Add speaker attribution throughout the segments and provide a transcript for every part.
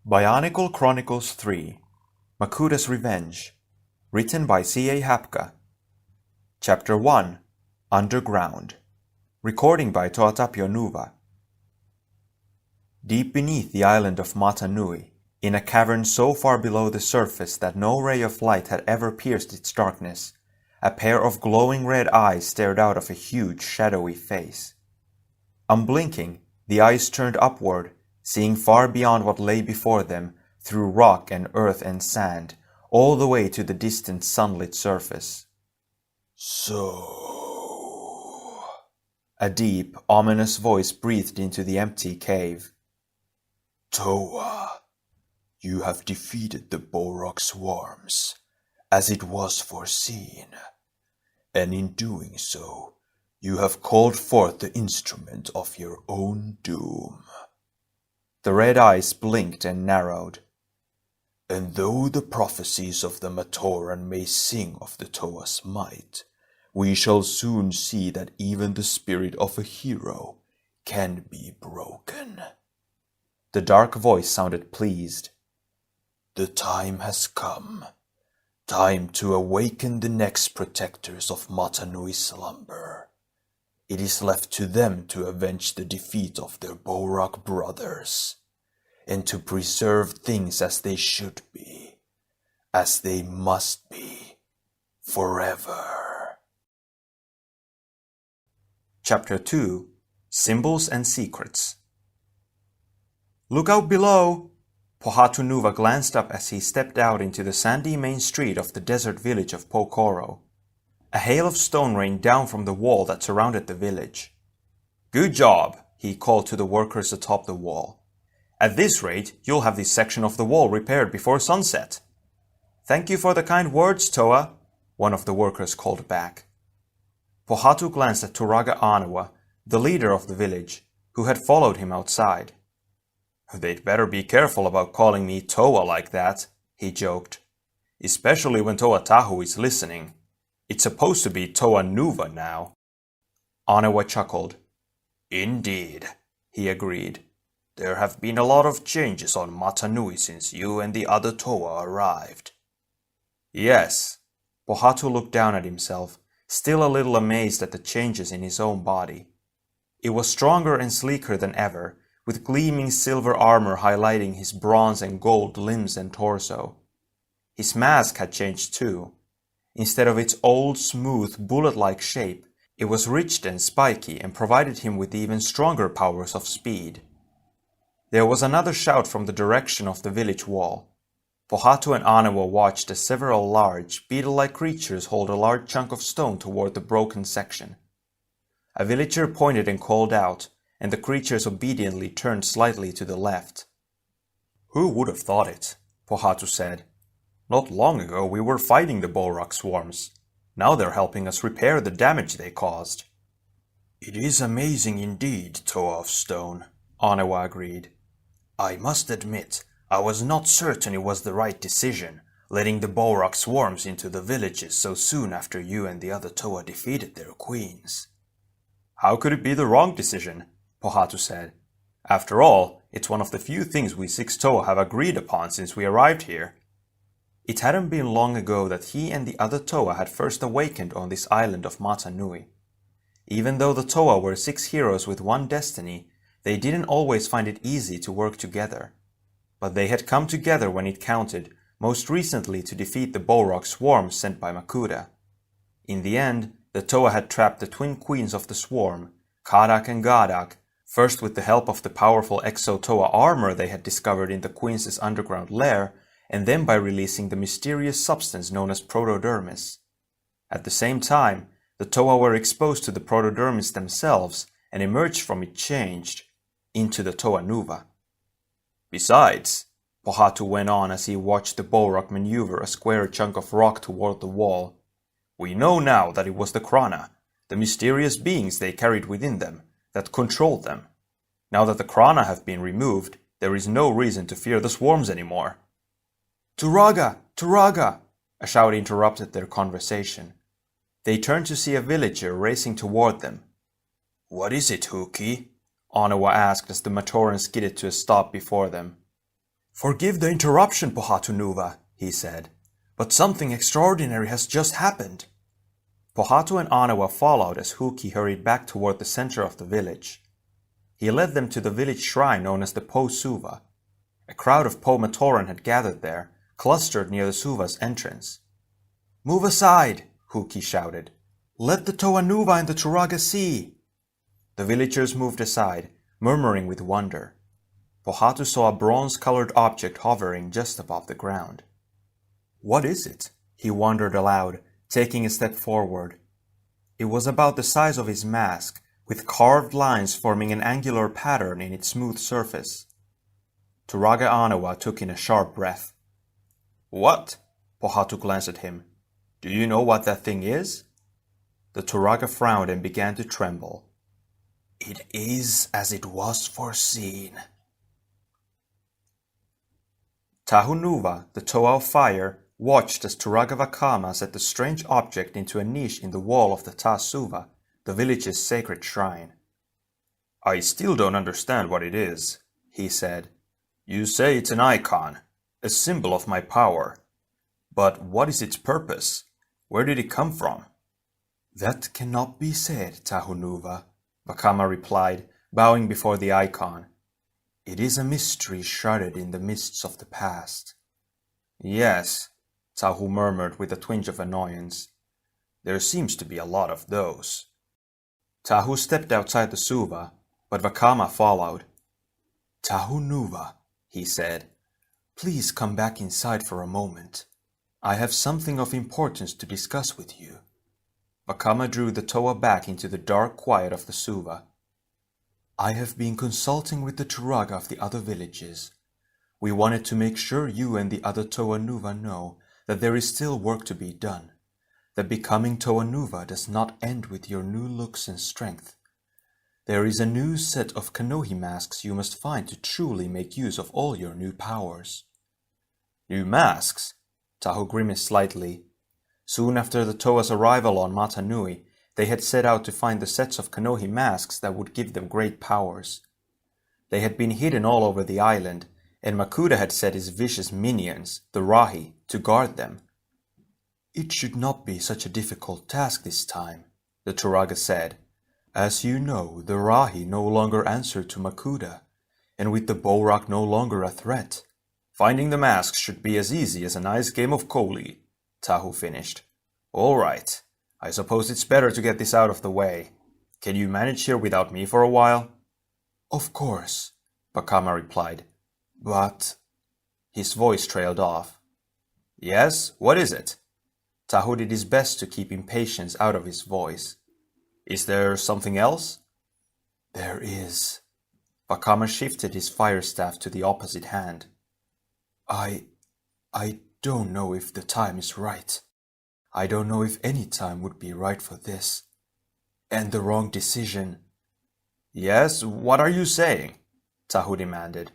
Speaker 1: BIONICLE Chronicles 3 Makuta's Revenge. Written by C.A. Hapka. Chapter 1 Underground. Recording by Toatapio Nuva. Deep beneath the island of Mata Nui, in a cavern so far below the surface that no ray of light had ever pierced its darkness, a pair of glowing red eyes stared out of a huge shadowy face. Unblinking, the eyes turned upward, seeing far beyond what lay before them, through rock and earth and sand, all the way to the distant sunlit surface. "So," a deep, ominous voice breathed into the empty cave. "Toa, you have defeated the Bohrok swarms, as it was foreseen, and in doing so, you have called forth the instrument of your own doom." The red eyes blinked and narrowed. "And though the prophecies of the Matoran may sing of the Toa's might, we shall soon see that even the spirit of a hero can be broken." The dark voice sounded pleased. "The time has come. Time to awaken the next protectors of Mata Nui's slumber. It is left to them to avenge the defeat of their Bohrok brothers, and to preserve things as they should be, as they must be, forever. Chapter 2 Symbols and Secrets. "Look out below!" Pohatu Nuva glanced up as he stepped out into the sandy main street of the desert village of Pokoro. A hail of stone rained down from the wall that surrounded the village. "Good job," he called to the workers atop the wall. "At this rate, you'll have this section of the wall repaired before sunset." "Thank you for the kind words, Toa," one of the workers called back. Pohatu glanced at Turaga Anawa, the leader of the village, who had followed him outside. "They'd better be careful about calling me Toa like that," he joked. "Especially when Toa Tahu is listening. It's supposed to be Toa Nuva now." Anawa chuckled. "Indeed," he agreed. "There have been a lot of changes on Mata Nui since you and the other Toa arrived." "Yes." Pohatu looked down at himself, still a little amazed at the changes in his own body. It was stronger and sleeker than ever, with gleaming silver armor highlighting his bronze and gold limbs and torso. His mask had changed too. Instead of its old, smooth, bullet-like shape, it was ridged and spiky and provided him with even stronger powers of speed. There was another shout from the direction of the village wall. Pohatu and Anawa watched as several large, beetle-like creatures hauled a large chunk of stone toward the broken section. A villager pointed and called out, and the creatures obediently turned slightly to the left. "Who would have thought it?" Pohatu said. "Not long ago we were fighting the Bohrok swarms. Now they're helping us repair the damage they caused." "It is amazing indeed, Toa of Stone," Anawa agreed. "I must admit, I was not certain it was the right decision, letting the Bohrok swarms into the villages so soon after you and the other Toa defeated their queens." "How could it be the wrong decision?" Pohatu said. "After all, it's one of the few things we 6 Toa have agreed upon since we arrived here." It hadn't been long ago that he and the other Toa had first awakened on this island of Mata Nui. Even though the Toa were 6 heroes with one destiny, they didn't always find it easy to work together. But they had come together when it counted, most recently to defeat the Bohrok swarm sent by Makuta. In the end, the Toa had trapped the twin queens of the swarm, Kadak and Gadak, first with the help of the powerful Exo-Toa armor they had discovered in the queens' underground lair, and then by releasing the mysterious substance known as protodermis. At the same time, the Toa were exposed to the protodermis themselves and emerged from it changed into the Toa Nuva. "Besides," Pohatu went on as he watched the Bohrok maneuver a square chunk of rock toward the wall, "we know now that it was the Krana, the mysterious beings they carried within them, that controlled them. Now that the Krana have been removed, there is no reason to fear the swarms anymore." "Turaga! Turaga!" a shout interrupted their conversation. They turned to see a villager racing toward them. "What is it, Huki?" Anawa asked as the Matoran skidded to a stop before them. "Forgive the interruption, Pohatu Nuva," he said, "but something extraordinary has just happened." Pohatu and Anawa followed as Huki hurried back toward the center of the village. He led them to the village shrine known as the Po Suva. A crowd of Po Matoran had gathered there, clustered near the Suva's entrance. "Move aside," Huki shouted. "Let the Toa Nuva and the Turaga see." The villagers moved aside, murmuring with wonder. Pohatu saw a bronze-colored object hovering just above the ground. "What is it?" he wondered aloud, taking a step forward. It was about the size of his mask, with carved lines forming an angular pattern in its smooth surface. Turaga Anawa took in a sharp breath. "What?" Pohatu glanced at him. "Do you know what that thing is?" The Turaga frowned and began to tremble. "It is as it was foreseen." Tahu Nuva, the Toa of Fire, watched as Turaga Vakama set the strange object into a niche in the wall of the Ta Suva, the village's sacred shrine. "I still don't understand what it is," he said. "You say it's an icon, a symbol of my power. But what is its purpose? Where did it come from?" "That cannot be said, Tahu Nuva," Vakama replied, bowing before the icon. "It is a mystery shrouded in the mists of the past." "Yes," Tahu murmured with a twinge of annoyance. "There seems to be a lot of those." Tahu stepped outside the Suva, but Vakama followed. "Tahu Nuva," he said, "please come back inside for a moment. I have something of importance to discuss with you." Vakama drew the Toa back into the dark quiet of the Suva. "I have been consulting with the Turaga of the other villages. We wanted to make sure you and the other Toa Nuva know that there is still work to be done, that becoming Toa Nuva does not end with your new looks and strength. There is a new set of Kanohi masks you must find to truly make use of all your new powers." "New masks?" Tahu grimaced slightly. Soon after the Toa's arrival on Mata Nui, they had set out to find the sets of Kanohi masks that would give them great powers. They had been hidden all over the island, and Makuta had set his vicious minions, the Rahi, to guard them. "It should not be such a difficult task this time," the Turaga said. "As you know, the Rahi no longer answer to Makuta, and with the Bohrok no longer a threat." "Finding the masks should be as easy as a nice game of Koli," Tahu finished. "All right. I suppose it's better to get this out of the way. Can you manage here without me for a while?" "Of course," Vakama replied. "But—" His voice trailed off. "Yes, what is it?" Tahu did his best to keep impatience out of his voice. "Is there something else?" "There is." Vakama shifted his fire staff to the opposite hand. I don't know if the time is right. I don't know if any time would be right for this. And the wrong decision." "Yes, what are you saying?" Tahu demanded.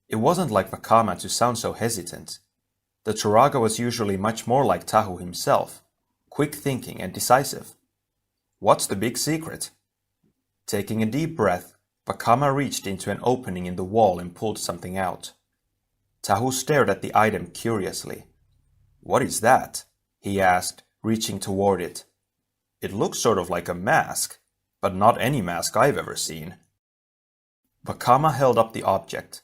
Speaker 1: It wasn't like Vakama to sound so hesitant. The Turaga was usually much more like Tahu himself, quick thinking and decisive. "What's the big secret?" Taking a deep breath, Vakama reached into an opening in the wall and pulled something out. Tahu stared at the item curiously. "What is that?" he asked, reaching toward it. "It looks sort of like a mask, but not any mask I've ever seen." Vakama held up the object.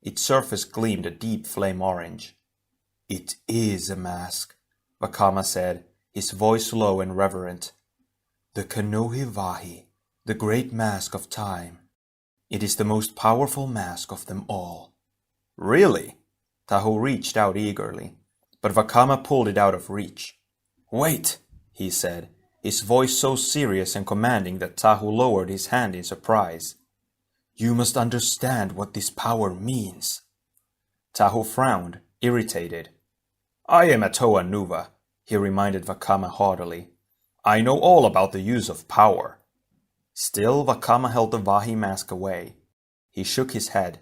Speaker 1: Its surface gleamed a deep flame orange. "It is a mask," Vakama said, his voice low and reverent. "The Kanohi Vahi, the great mask of time. It is the most powerful mask of them all." "Really?" Tahu reached out eagerly, but Vakama pulled it out of reach. "Wait," he said, his voice so serious and commanding that Tahu lowered his hand in surprise. "You must understand what this power means." Tahu frowned, irritated. "I am a Toa Nuva," he reminded Vakama haughtily. "I know all about the use of power." Still, Vakama held the Vahi mask away. He shook his head.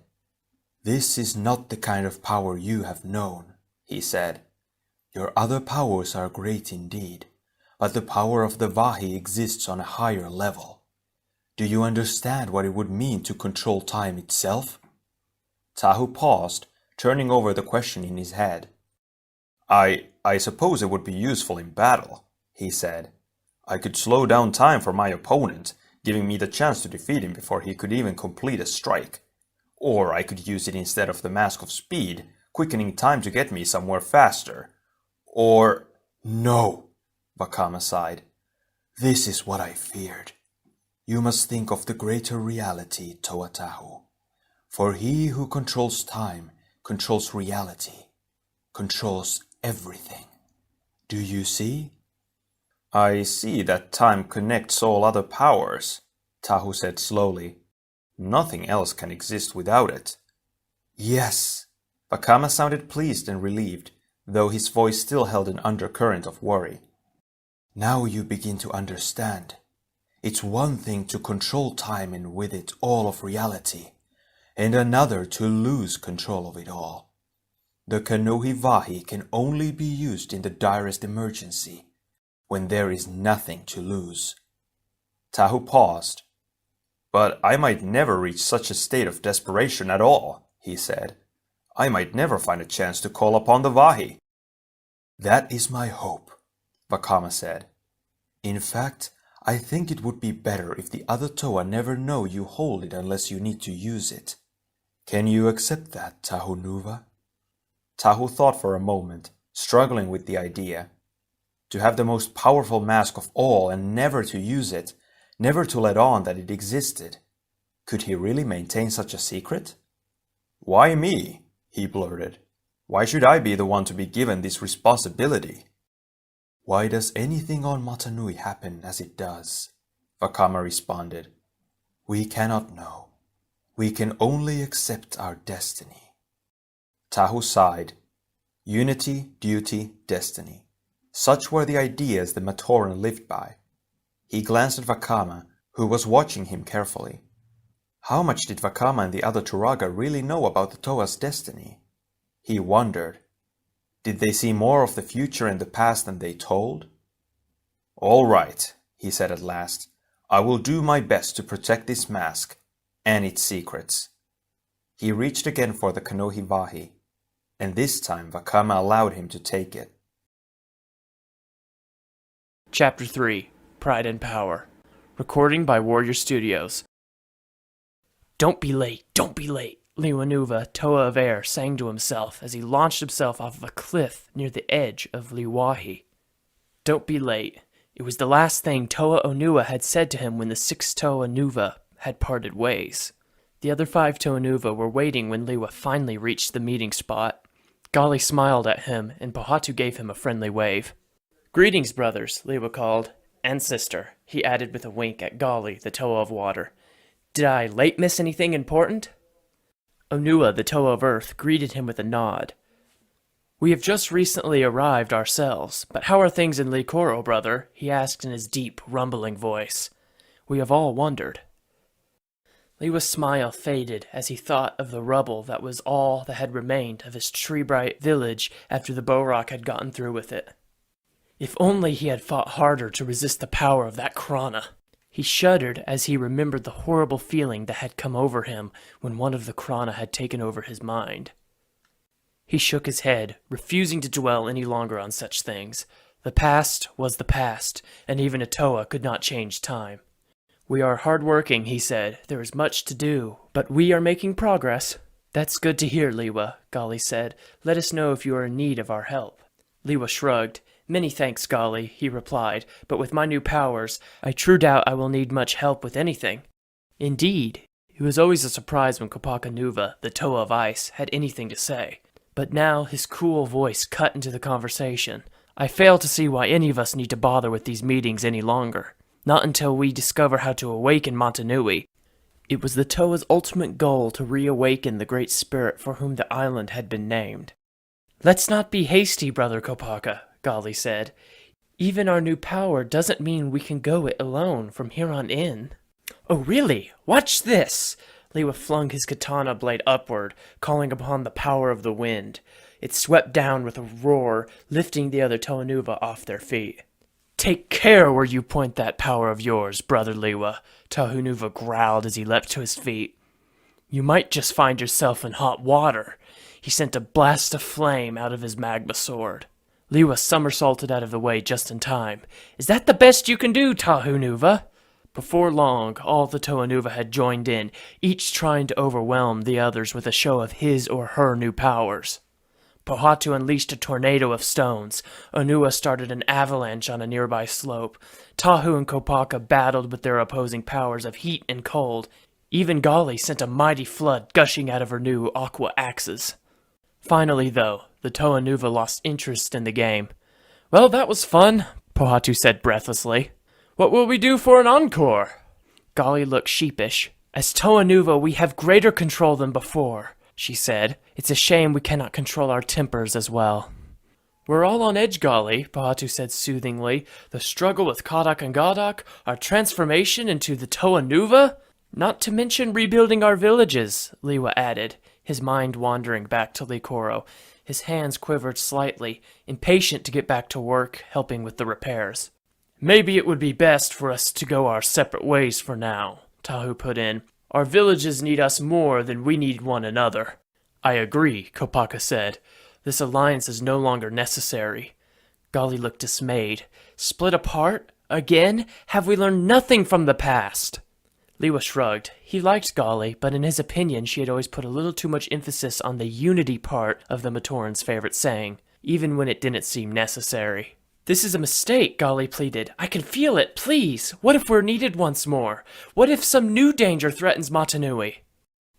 Speaker 1: "This is not the kind of power you have known," he said. "Your other powers are great indeed, but the power of the Vahi exists on a higher level. Do you understand what it would mean to control time itself?" Tahu paused, turning over the question in his head. I suppose it would be useful in battle, he said. I could slow down time for my opponent, giving me the chance to defeat him before he could even complete a strike. Or I could use it instead of the Mask of Speed, quickening time to get me somewhere faster. Or... No, Vakama sighed. This is what I feared. You must think of the greater reality, Toatahu. For he who controls time controls reality, controls everything. Do you see? I see that time connects all other powers, Tahu said slowly. Nothing else can exist without it. Yes, Vakama sounded pleased and relieved, though his voice still held an undercurrent of worry. Now you begin to understand. It's one thing to control time and with it all of reality, and another to lose control of it all. The Kanohi Vahi can only be used in the direst emergency, when there is nothing to lose. Tahu paused. But I might never reach such a state of desperation at all, he said. I might never find a chance to call upon the Vahi. That is my hope, Vakama said. In fact, I think it would be better if the other Toa never know you hold it unless you need to use it. Can you accept that, Tahu Nuva? Tahu thought for a moment, struggling with the idea. To have the most powerful mask of all and never to use it, never to let on that it existed. Could he really maintain such a secret? Why me? He blurted. Why should I be the one to be given this responsibility? Why does anything on Mata Nui happen as it does? Vakama responded. We cannot know. We can only accept our destiny. Tahu sighed. Unity, duty, destiny. Such were the ideas the Matoran lived by. He glanced at Vakama, who was watching him carefully. How much did Vakama and the other Turaga really know about the Toa's destiny? He wondered. Did they see more of the future and the past than they told? All right, he said at last. I will do my best to protect this mask and its secrets. He reached again for the Kanohi Vahi, and this time Vakama allowed him to take it.
Speaker 2: Chapter 3 Pride and Power. Recording by Warrior Studios. Don't be late, don't be late, Liwanuva, Toa of Air, sang to himself as he launched himself off of a cliff near the edge of Liwahi. Don't be late. It was the last thing Toa Onua had said to him when the 6 Toa Nuva had parted ways. The other 5 Toa Nuva were waiting when Liwa finally reached the meeting spot. Gali smiled at him, and Pohatu gave him a friendly wave. Greetings, brothers, Liwa called. And sister, he added with a wink at Gali, the Toa of Water. Did I late miss anything important? Onua, the Toa of Earth, greeted him with a nod. We have just recently arrived ourselves, but how are things in Likoro, brother? He asked in his deep, rumbling voice. We have all wondered. Liwa's smile faded as he thought of the rubble that was all that had remained of his tree-bright village after the Bohrok had gotten through with it. If only he had fought harder to resist the power of that Krana. He shuddered as he remembered the horrible feeling that had come over him when one of the Krana had taken over his mind. He shook his head, refusing to dwell any longer on such things. The past was the past, and even a Toa could not change time. We are hard-working, he said. There is much to do, but we are making progress. That's good to hear, Liwa, Gali said. Let us know if you are in need of our help. Liwa shrugged. Many thanks, Gali, he replied, but with my new powers, I true doubt I will need much help with anything. Indeed, it was always a surprise when Kopaka Nuva, the Toa of Ice, had anything to say. But now his cool voice cut into the conversation. I fail to see why any of us need to bother with these meetings any longer. Not until we discover how to awaken Mata Nui. It was the Toa's ultimate goal to reawaken the great spirit for whom the island had been named. Let's not be hasty, Brother Kopaka, Gali said. Even our new power doesn't mean we can go it alone from here on in. Oh, really? Watch this! Liwa flung his katana blade upward, calling upon the power of the wind. It swept down with a roar, lifting the other Toa Nuva off their feet. Take care where you point that power of yours, Brother Liwa, Tahu Nuva growled as he leapt to his feet. You might just find yourself in hot water. He sent a blast of flame out of his magma sword. Liwa somersaulted out of the way just in time. "Is that the best you can do, Tahu Nuva?" Before long, all the Toa Nuva had joined in, each trying to overwhelm the others with a show of his or her new powers. Pohatu unleashed a tornado of stones. Onua started an avalanche on a nearby slope. Tahu and Kopaka battled with their opposing powers of heat and cold. Even Gali sent a mighty flood gushing out of her new aqua axes. Finally, though, the Toa Nuva lost interest in the game. "Well, that was fun," Pohatu said breathlessly. "What will we do for an encore?" Gali looked sheepish. "As Toa Nuva, we have greater control than before," she said. "It's a shame we cannot control our tempers as well." "We're all on edge, Gali," Pohatu said soothingly. "The struggle with Kadak and Gadak, our transformation into the Toa Nuva, not to mention rebuilding our villages," Liwa added, his mind wandering back to Likoro. His hands quivered slightly, impatient to get back to work, helping with the repairs. "Maybe it would be best for us to go our separate ways for now," Tahu put in. "Our villages need us more than we need one another." "I agree," Kopaka said. "This alliance is no longer necessary." Gali looked dismayed. "Split apart? Again? Have we learned nothing from the past?" Liwa shrugged. He liked Gali, but in his opinion she had always put a little too much emphasis on the unity part of the Matoran's favorite saying, even when it didn't seem necessary. "This is a mistake," Gali pleaded. "I can feel it, please. What if we're needed once more? What if some new danger threatens Mata Nui?"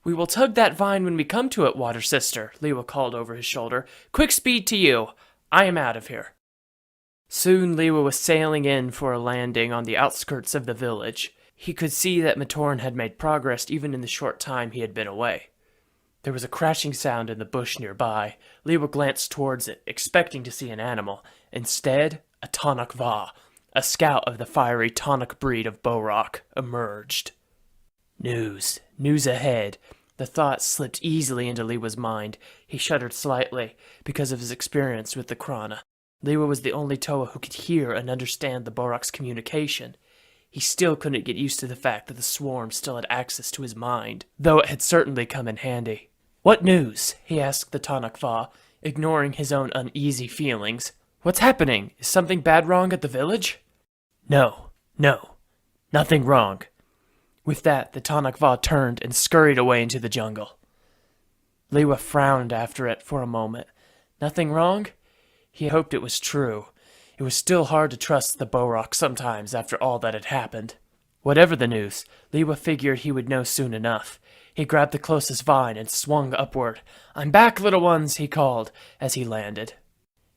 Speaker 2: "We will tug that vine when we come to it, Water Sister," Liwa called over his shoulder. "Quick speed to you. I am out of here." Soon Liwa was sailing in for a landing on the outskirts of the village. He could see that Matoran had made progress even in the short time he had been away. There was a crashing sound in the bush nearby. Liwa glanced towards it, expecting to see an animal. Instead, a Tanak Va, a scout of the fiery Tanak breed of Bohrok, emerged. News ahead. The thought slipped easily into Liwa's mind. He shuddered slightly, because of his experience with the Krana. Liwa was the only Toa who could hear and understand the Bohrok's communication. He still couldn't get used to the fact that the swarm still had access to his mind, though it had certainly come in handy. "What news?" he asked the Tanak Va, ignoring his own uneasy feelings. "What's happening? Is something bad wrong at the village?" No, nothing wrong." With that, the Tanak Va turned and scurried away into the jungle. Liwa frowned after it for a moment. Nothing wrong? He hoped it was true. It was still hard to trust the Bohrok sometimes after all that had happened. Whatever the news, Liwa figured he would know soon enough. He grabbed the closest vine and swung upward. "I'm back, little ones," he called as he landed.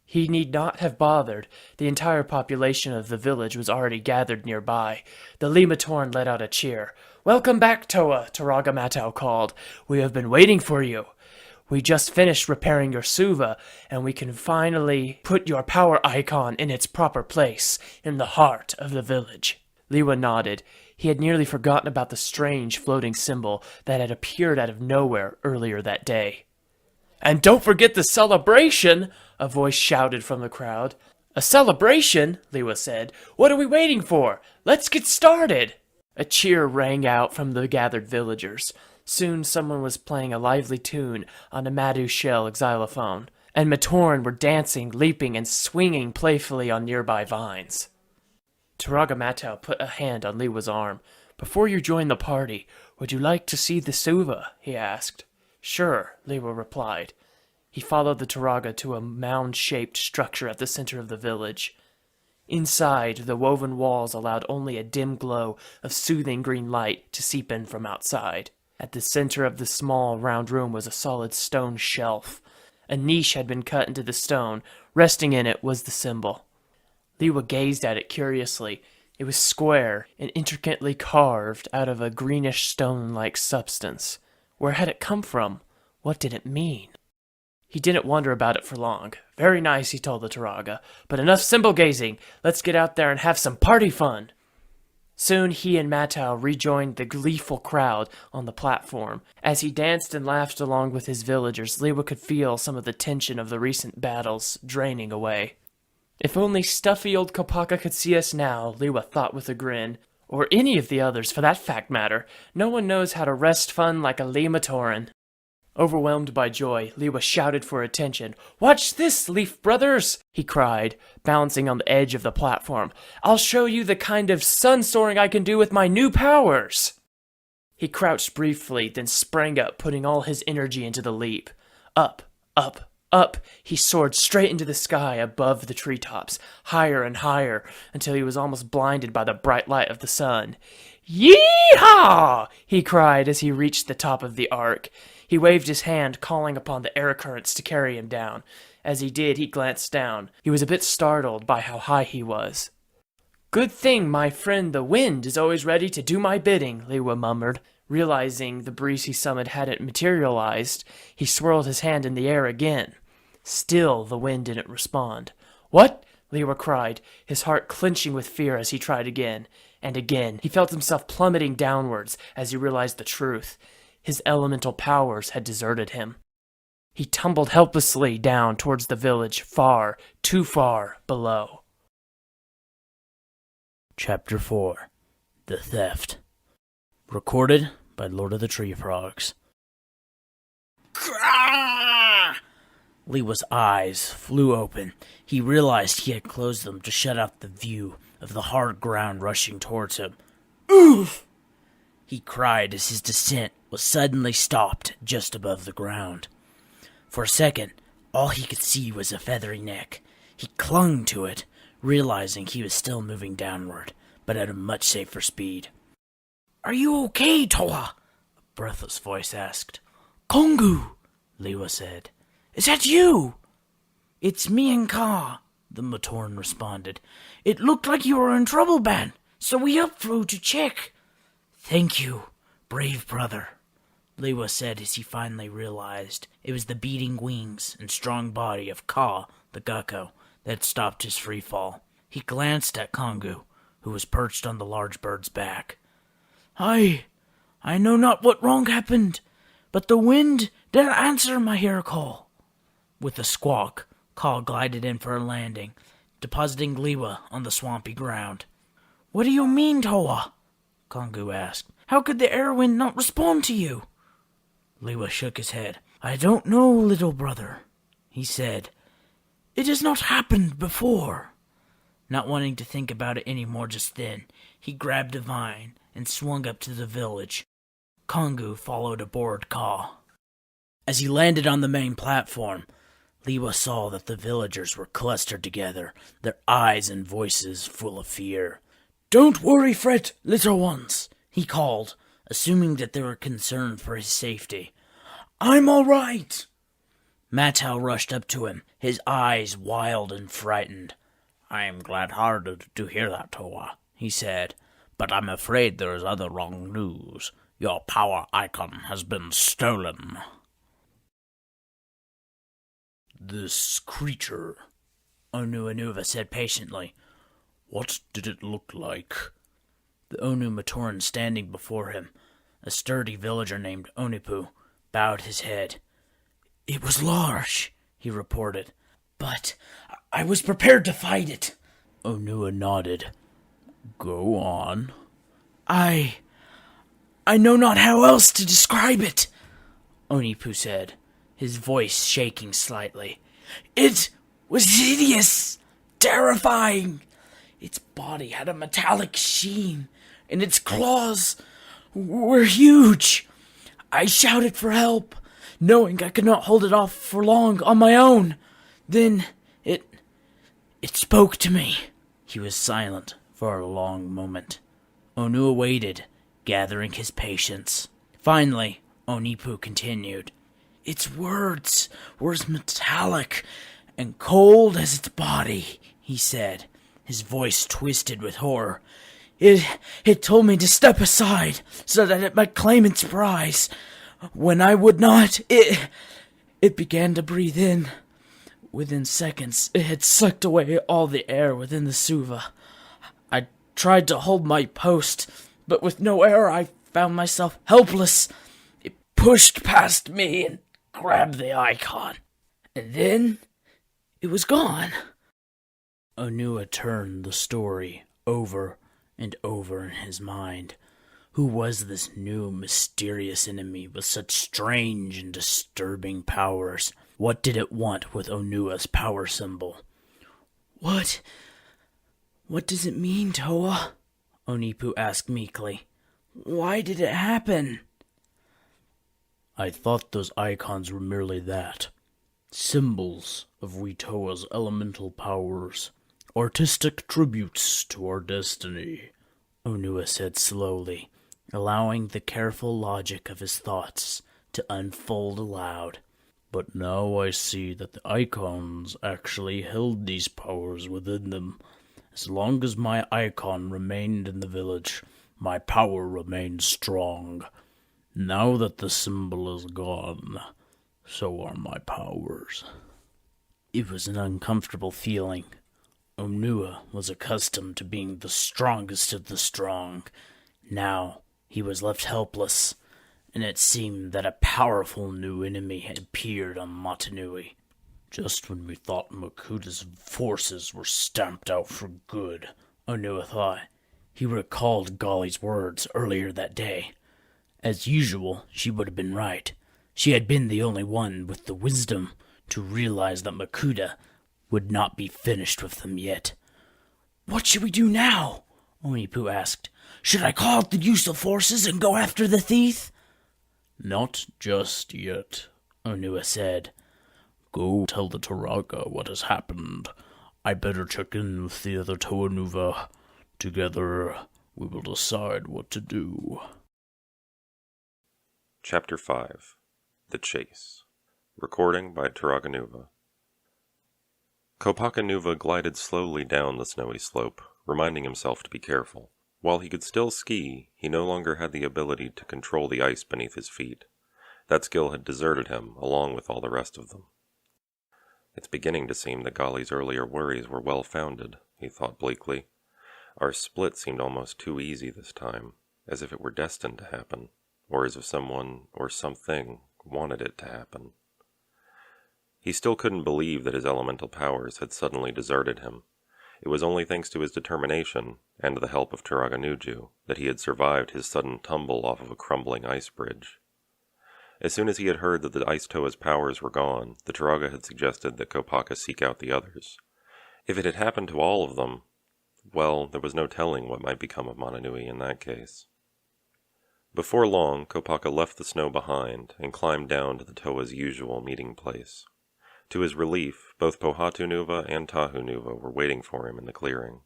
Speaker 2: He need not have bothered. The entire population of the village was already gathered nearby. The Limatoran let out a cheer. "Welcome back, Toa," Turaga Matau called. "We have been waiting for you. We just finished repairing your Suva, and we can finally put your power icon in its proper place, in the heart of the village." Liwa nodded. He had nearly forgotten about the strange floating symbol that had appeared out of nowhere earlier that day. "And don't forget the celebration!" a voice shouted from the crowd. "A celebration?" Liwa said. "What are we waiting for? Let's get started!" A cheer rang out from the gathered villagers. Soon someone was playing a lively tune on a Madu shell xylophone, and Matoran were dancing, leaping, and swinging playfully on nearby vines. Turaga Matau put a hand on Liwa's arm. "Before you join the party, would you like to see the Suva?" he asked. "Sure," Liwa replied. He followed the Turaga to a mound-shaped structure at the center of the village. Inside, the woven walls allowed only a dim glow of soothing green light to seep in from outside. At the center of the small, round room was a solid stone shelf. A niche had been cut into the stone. Resting in it was the symbol. Liwa gazed at it curiously. It was square and intricately carved out of a greenish stone-like substance. Where had it come from? What did it mean? He didn't wonder about it for long. "Very nice," he told the Turaga, "but enough symbol gazing. Let's get out there and have some party fun." Soon he and Matau rejoined the gleeful crowd on the platform. As he danced and laughed along with his villagers, Liwa could feel some of the tension of the recent battles draining away. If only stuffy old Kopaka could see us now, Liwa thought with a grin. Or any of the others, for that fact matter. No one knows how to rest fun like a Limatoran. Overwhelmed by joy, Liwa shouted for attention. "Watch this, Leaf Brothers!" he cried, balancing on the edge of the platform. "I'll show you the kind of sun soaring I can do with my new powers!" He crouched briefly, then sprang up, putting all his energy into the leap. Up, up, up, he soared straight into the sky above the treetops, higher and higher, until he was almost blinded by the bright light of the sun. "Yee-haw!" he cried as he reached the top of the arc. He waved his hand, calling upon the air currents to carry him down. As he did, he glanced down. He was a bit startled by how high he was. "Good thing my friend the wind is always ready to do my bidding," Liwa murmured. Realizing the breeze he summoned hadn't materialized, he swirled his hand in the air again. Still, the wind didn't respond. "What?" Liwa cried, his heart clenching with fear as he tried again. And again, he felt himself plummeting downwards as he realized the truth. His elemental powers had deserted him. He tumbled helplessly down towards the village, far, too far below.
Speaker 3: Chapter 4. The Theft. Recorded by Lord of the Tree Frogs. Liwa's eyes flew open. He realized he had closed them to shut out the view of the hard ground rushing towards him. "Oof!" he cried as his descent was suddenly stopped just above the ground. For a second, all he could see was a feathery neck. He clung to it, realizing he was still moving downward, but at a much safer speed. "Are you okay, Toa?" a breathless voice asked. "Kongu," Liwa said. "Is that you?" "It's me and Ka," the Matoran responded. "It looked like you were in trouble, Ban, so we up flew to check." "Thank you, brave brother," Liwa said as he finally realized it was the beating wings and strong body of Ka, the gecko, that had stopped his free fall. He glanced at Kongu, who was perched on the large bird's back. I know not what wrong happened, but the wind didn't answer my hair call." With a squawk, Ka glided in for a landing, depositing Liwa on the swampy ground. "What do you mean, Toa?" Kongu asked. "How could the air wind not respond to you?" Liwa shook his head. "I don't know, little brother," he said. "It has not happened before." Not wanting to think about it anymore just then, he grabbed a vine and swung up to the village. Kongu followed aboard Ka. As he landed on the main platform, Liwa saw that the villagers were clustered together, their eyes and voices full of fear. "Don't worry, fret, little ones," he called, assuming that they were concerned for his safety. "I'm all right." Matau rushed up to him, his eyes wild and frightened. "I am glad-hearted to hear that, Toa," he said, "but I'm afraid there is other wrong news. Your power icon has been stolen." "This creature," Onu said patiently. "What did it look like?" The Onu Matoran standing before him, a sturdy villager named Onipu, bowed his head. "It was large," he reported, "but I was prepared to fight it." Onua nodded. "Go on." I know not how else to describe it," Onipu said, his voice shaking slightly. "It was hideous, terrifying. Its body had a metallic sheen, and its claws were huge. I shouted for help, knowing I could not hold it off for long on my own. Then it spoke to me." He was silent for a long moment. Onua waited, gathering his patience. Finally, Onipu continued. "Its words were as metallic and cold as its body," he said, his voice twisted with horror. It told me to step aside so that it might claim its prize. When I would not, it began to breathe in. Within seconds, it had sucked away all the air within the suva. I tried to hold my post, but with no air I found myself helpless. It pushed past me and grabbed the icon. And then it was gone." Onua turned the story over and over in his mind, Who was this new, mysterious enemy with such strange and disturbing powers? What did it want with Onua's power symbol? What does it mean, Toa? Onipu asked meekly. Why did it happen? I thought those icons were merely that. Symbols of Toa's elemental powers. Artistic tributes to our destiny, Onua said slowly, allowing the careful logic of his thoughts to unfold aloud. But now I see that the icons actually held these powers within them. As long as my icon remained in the village, my power remained strong. Now that the symbol is gone, so are my powers. It was an uncomfortable feeling. Onua was accustomed to being the strongest of the strong. Now he was left helpless, and it seemed that a powerful new enemy had appeared on Mata Nui. Just when we thought Makuta's forces were stamped out for good, Onua thought. He recalled Golly's words earlier that day. As usual, she would have been right. She had been the only one with the wisdom to realize that Makuta would not be finished with them yet. What should we do now? Onipu asked. Should I call out the useful forces and go after the thief? Not just yet, Onua said. Go tell the Turaga what has happened. I better check in with the other Toanuva. Together, we will decide what to do.
Speaker 4: Chapter 5. The Chase. Recording by Turaganuva. Kopakanuva glided slowly down the snowy slope, reminding himself to be careful. While he could still ski, he no longer had the ability to control the ice beneath his feet. That skill had deserted him, along with all the rest of them. It's beginning to seem that Golly's earlier worries were well-founded, he thought bleakly. Our split seemed almost too easy this time, as if it were destined to happen, or as if someone or something wanted it to happen. He still couldn't believe that his elemental powers had suddenly deserted him. It was only thanks to his determination, and the help of Turaganuju, that he had survived his sudden tumble off of a crumbling ice bridge. As soon as he had heard that the Ice Toa's powers were gone, the Turaga had suggested that Kopaka seek out the others. If it had happened to all of them, well, there was no telling what might become of Mata Nui in that case. Before long, Kopaka left the snow behind and climbed down to the Toa's usual meeting place. To his relief, both Pohatunuva and Tahunuva were waiting for him in the clearing.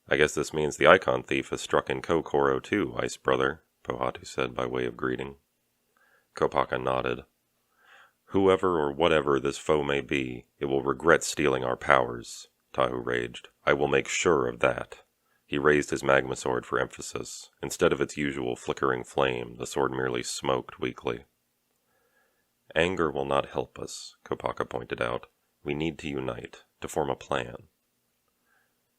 Speaker 4: I guess this means the icon thief has struck in Kokoro too, Ice Brother, Pohatu said by way of greeting. Kopaka nodded. Whoever or whatever this foe may be, it will regret stealing our powers, Tahu raged. I will make sure of that. He raised his magma sword for emphasis. Instead of its usual flickering flame, the sword merely smoked weakly. Anger will not help us, Kopaka pointed out. We need to unite, to form a plan.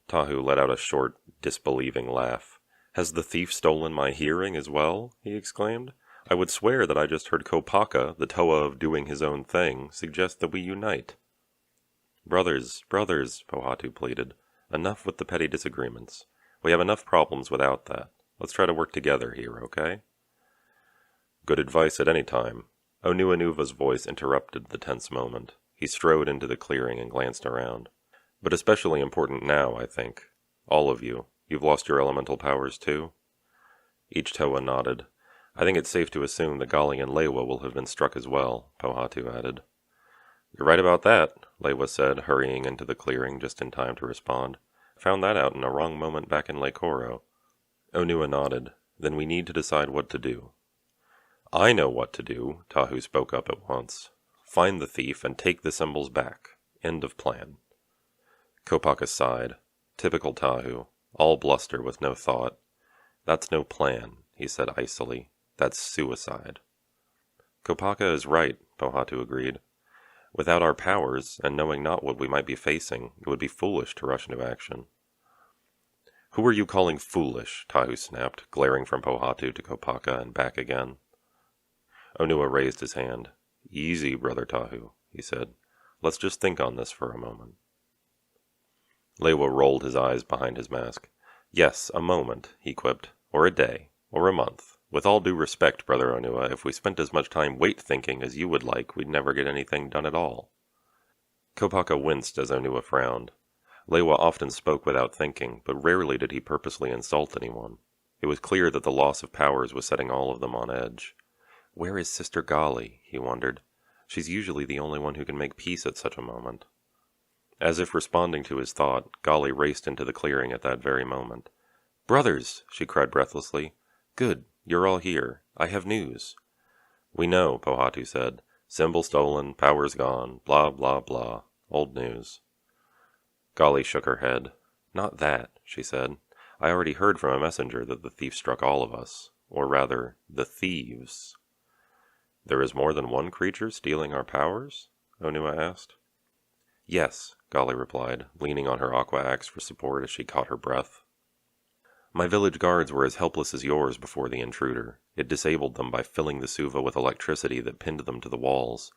Speaker 4: Tahu let out a short, disbelieving laugh. Has the thief stolen my hearing as well? He exclaimed. I would swear that I just heard Kopaka, the Toa of doing his own thing, suggest that we unite. Brothers, Pohatu pleaded. Enough with the petty disagreements. We have enough problems without that. Let's try to work together here, okay? Good advice at any time. Onuanuva's voice interrupted the tense moment. He strode into the clearing and glanced around. But especially important now, I think. All of you. You've lost your elemental powers too? Each Toa nodded. I think it's safe to assume that Golly and Lewa will have been struck as well, Pohatu added. You're right about that, Lewa said, hurrying into the clearing just in time to respond. Found that out in a wrong moment back in Lake Oro. Onua nodded. Then we need to decide what to do. I know what to do, Tahu spoke up at once. Find the thief and take the symbols back. End of plan. Kopaka sighed. Typical Tahu. All bluster with no thought. That's no plan, he said icily. That's suicide. Kopaka is right, Pohatu agreed. Without our powers, and knowing not what we might be facing, it would be foolish to rush into action. Who are you calling foolish? Tahu snapped, glaring from Pohatu to Kopaka and back again. Onua raised his hand. Easy, Brother Tahu, he said. Let's just think on this for a moment. Lewa rolled his eyes behind his mask. Yes, a moment, he quipped, or a day. Or a month. With all due respect, Brother Onua, if we spent as much time wait-thinking as you would like, we'd never get anything done at all. Kopaka winced as Onua frowned. Lewa often spoke without thinking, but rarely did he purposely insult anyone. It was clear that the loss of powers was setting all of them on edge. Where is Sister Gali? He wondered. She's usually the only one who can make peace at such a moment. As if responding to his thought, Gali raced into the clearing at that very moment. "Brothers!" she cried breathlessly. "Good, you're all here. I have news." "We know," Pohatu said. "Symbol stolen, powers gone, blah, blah, blah. Old news." Gali shook her head. "Not that," she said. "I already heard from a messenger that the thief struck all of us. Or rather, the thieves." "There is more than one creature stealing our powers?" Onua asked. "Yes," Gali replied, leaning on her aqua axe for support as she caught her breath. "My village guards were as helpless as yours before the intruder. It disabled them by filling the Suva with electricity that pinned them to the walls.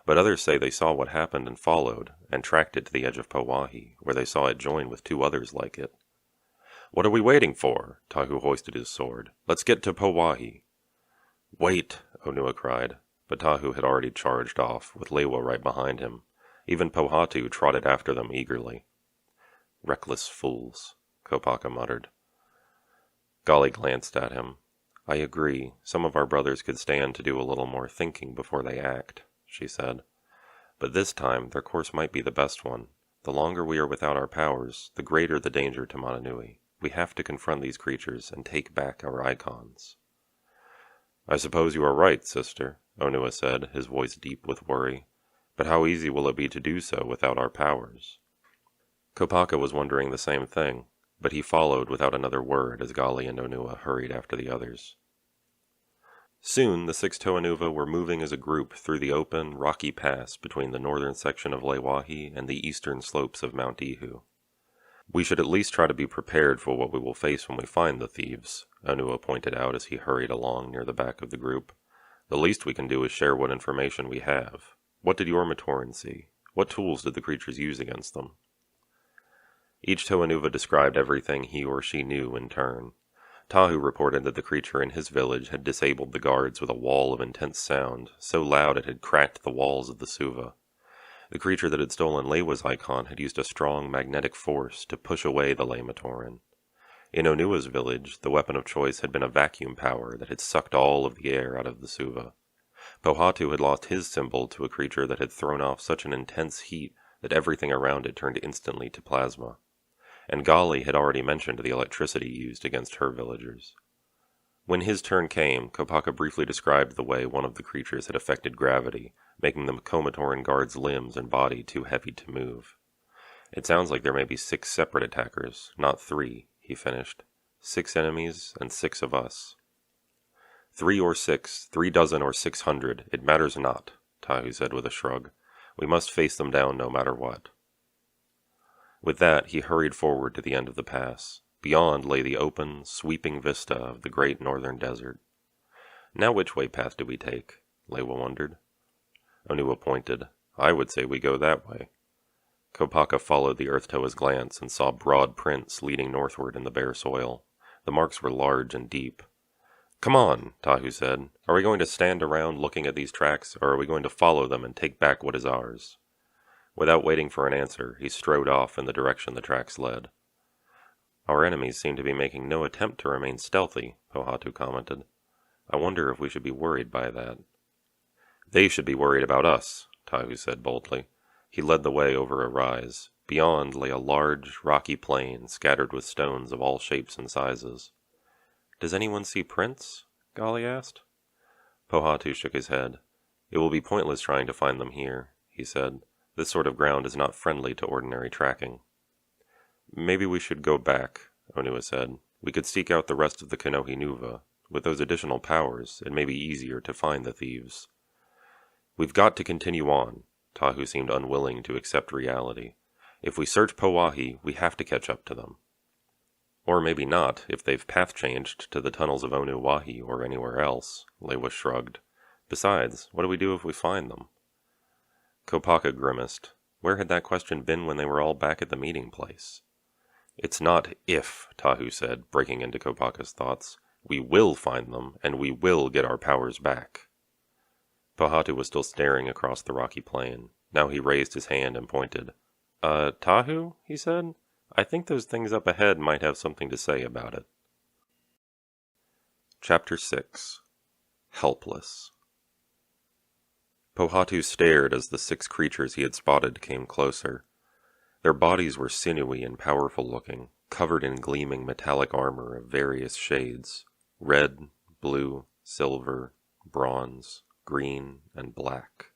Speaker 4: But others say they saw what happened and followed, and tracked it to the edge of Pauahi, where they saw it join with 2 others like it." "What are we waiting for?" Tahu hoisted his sword. "Let's get to Pauahi." "Wait!" Onua cried, but Tahu had already charged off, with Lewa right behind him. Even Pohatu trotted after them eagerly. "Reckless fools," Kopaka muttered. Gali glanced at him. "I agree, some of our brothers could stand to do a little more thinking before they act," she said. "But this time their course might be the best one. The longer we are without our powers, the greater the danger to Mata Nui. We have to confront these creatures and take back our icons." "I suppose you are right, sister," Onua said, his voice deep with worry. "But how easy will it be to do so without our powers?" Kopaka was wondering the same thing, but he followed without another word as Gali and Onua hurried after the others. Soon the 6 Toanuva were moving as a group through the open, rocky pass between the northern section of Lewahi and the eastern slopes of Mount Ihu. "We should at least try to be prepared for what we will face when we find the thieves," Onua pointed out as he hurried along near the back of the group. "The least we can do is share what information we have. What did your Matoran see? What tools did the creatures use against them?" Each Toanuva described everything he or she knew in turn. Tahu reported that the creature in his village had disabled the guards with a wall of intense sound, so loud it had cracked the walls of the Suva. The creature that had stolen Lewa's icon had used a strong magnetic force to push away the Lei Matoran. In Onua's village, the weapon of choice had been a vacuum power that had sucked all of the air out of the Suva. Pohatu had lost his symbol to a creature that had thrown off such an intense heat that everything around it turned instantly to plasma. And Gali had already mentioned the electricity used against her villagers. When his turn came, Kopaka briefly described the way one of the creatures had affected gravity, making the Komatoran guard's limbs and body too heavy to move. "It sounds like there may be 6 separate attackers, not 3, he finished. 6 enemies and 6 of us." 3 or 6, 3 dozen or 600, it matters not, Tahu said with a shrug. "We must face them down no matter what." With that, he hurried forward to the end of the pass. Beyond lay the open, sweeping vista of the great northern desert. "Now which way path do we take?" Lewa wondered. Onua pointed. "I would say we go that way." Kopaka followed the Earth Toa's glance and saw broad prints leading northward in the bare soil. The marks were large and deep. "Come on," Tahu said. "Are we going to stand around looking at these tracks, or are we going to follow them and take back what is ours?" Without waiting for an answer, he strode off in the direction the tracks led. "Our enemies seem to be making no attempt to remain stealthy," Pohatu commented. "I wonder if we should be worried by that." "They should be worried about us," Tahu said boldly. He led the way over a rise. Beyond lay a large, rocky plain scattered with stones of all shapes and sizes. "Does anyone see prints?" Gali asked. Pohatu shook his head. "It will be pointless trying to find them here," he said. "This sort of ground is not friendly to ordinary tracking." "Maybe we should go back," Onua said. "We could seek out the rest of the Kanohi Nuva. With those additional powers, it may be easier to find the thieves." "We've got to continue on." Tahu seemed unwilling to accept reality. "If we search Pauahi, we have to catch up to them." "Or maybe not, if they've path changed to the tunnels of Onuwahi or anywhere else," Lewa shrugged. "Besides, what do we do if we find them?" Kopaka grimaced. Where had that question been when they were all back at the meeting place? "It's not if," Tahu said, breaking into Kopaka's thoughts. We will find them, and we will get our powers back. Pohatu was still staring across the rocky plain. Now he raised his hand and pointed. Tahu, he said, I think those things up ahead might have something to say about it. Chapter 6. Helpless. Pohatu stared as the 6 creatures he had spotted came closer. Their bodies were sinewy and powerful looking, covered in gleaming metallic armor of various shades: red, blue, silver, bronze, green, and black.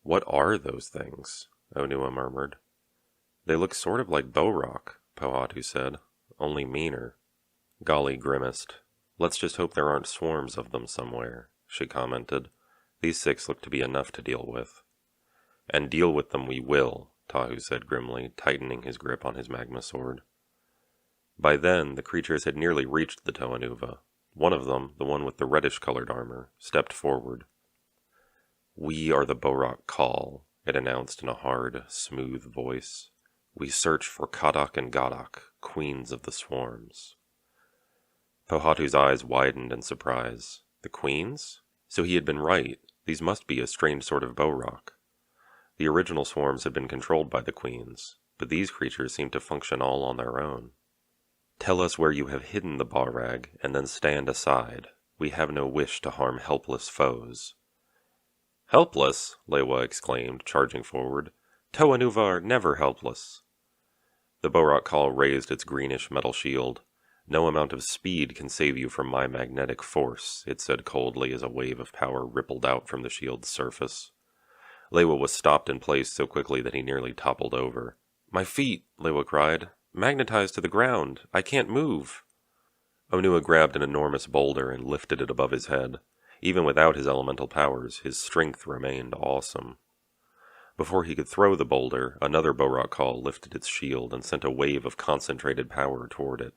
Speaker 4: What are those things? Onua murmured. They look sort of like Bohrok, Pohatu said, only meaner. Gali grimaced. Let's just hope there aren't swarms of them somewhere, she commented. These 6 look to be enough to deal with. And deal with them we will, Tahu said grimly, tightening his grip on his magma sword. By then, the creatures had nearly reached the Toanuva. One of them, the one with the reddish-colored armor, stepped forward. We are the Bohrok Kal, it announced in a hard, smooth voice. We search for Kadak and Gadak, queens of the swarms. Pohatu's eyes widened in surprise. The queens? So he had been right. These must be a strange sort of Bohrok. The original swarms had been controlled by the queens, but these creatures seemed to function all on their own. Tell us where you have hidden the Barrag, and then stand aside. We have no wish to harm helpless foes. Helpless? Lewa exclaimed, charging forward. Toanuva are never helpless. The Bohrok Kal raised its greenish metal shield. No amount of speed can save you from my magnetic force, it said coldly as a wave of power rippled out from the shield's surface. Lewa was stopped in place so quickly that he nearly toppled over. My feet, Lewa cried. Magnetized to the ground. I can't move. Onua grabbed an enormous boulder and lifted it above his head. Even without his elemental powers, his strength remained awesome. Before he could throw the boulder, another Bohrok Kal lifted its shield and sent a wave of concentrated power toward it.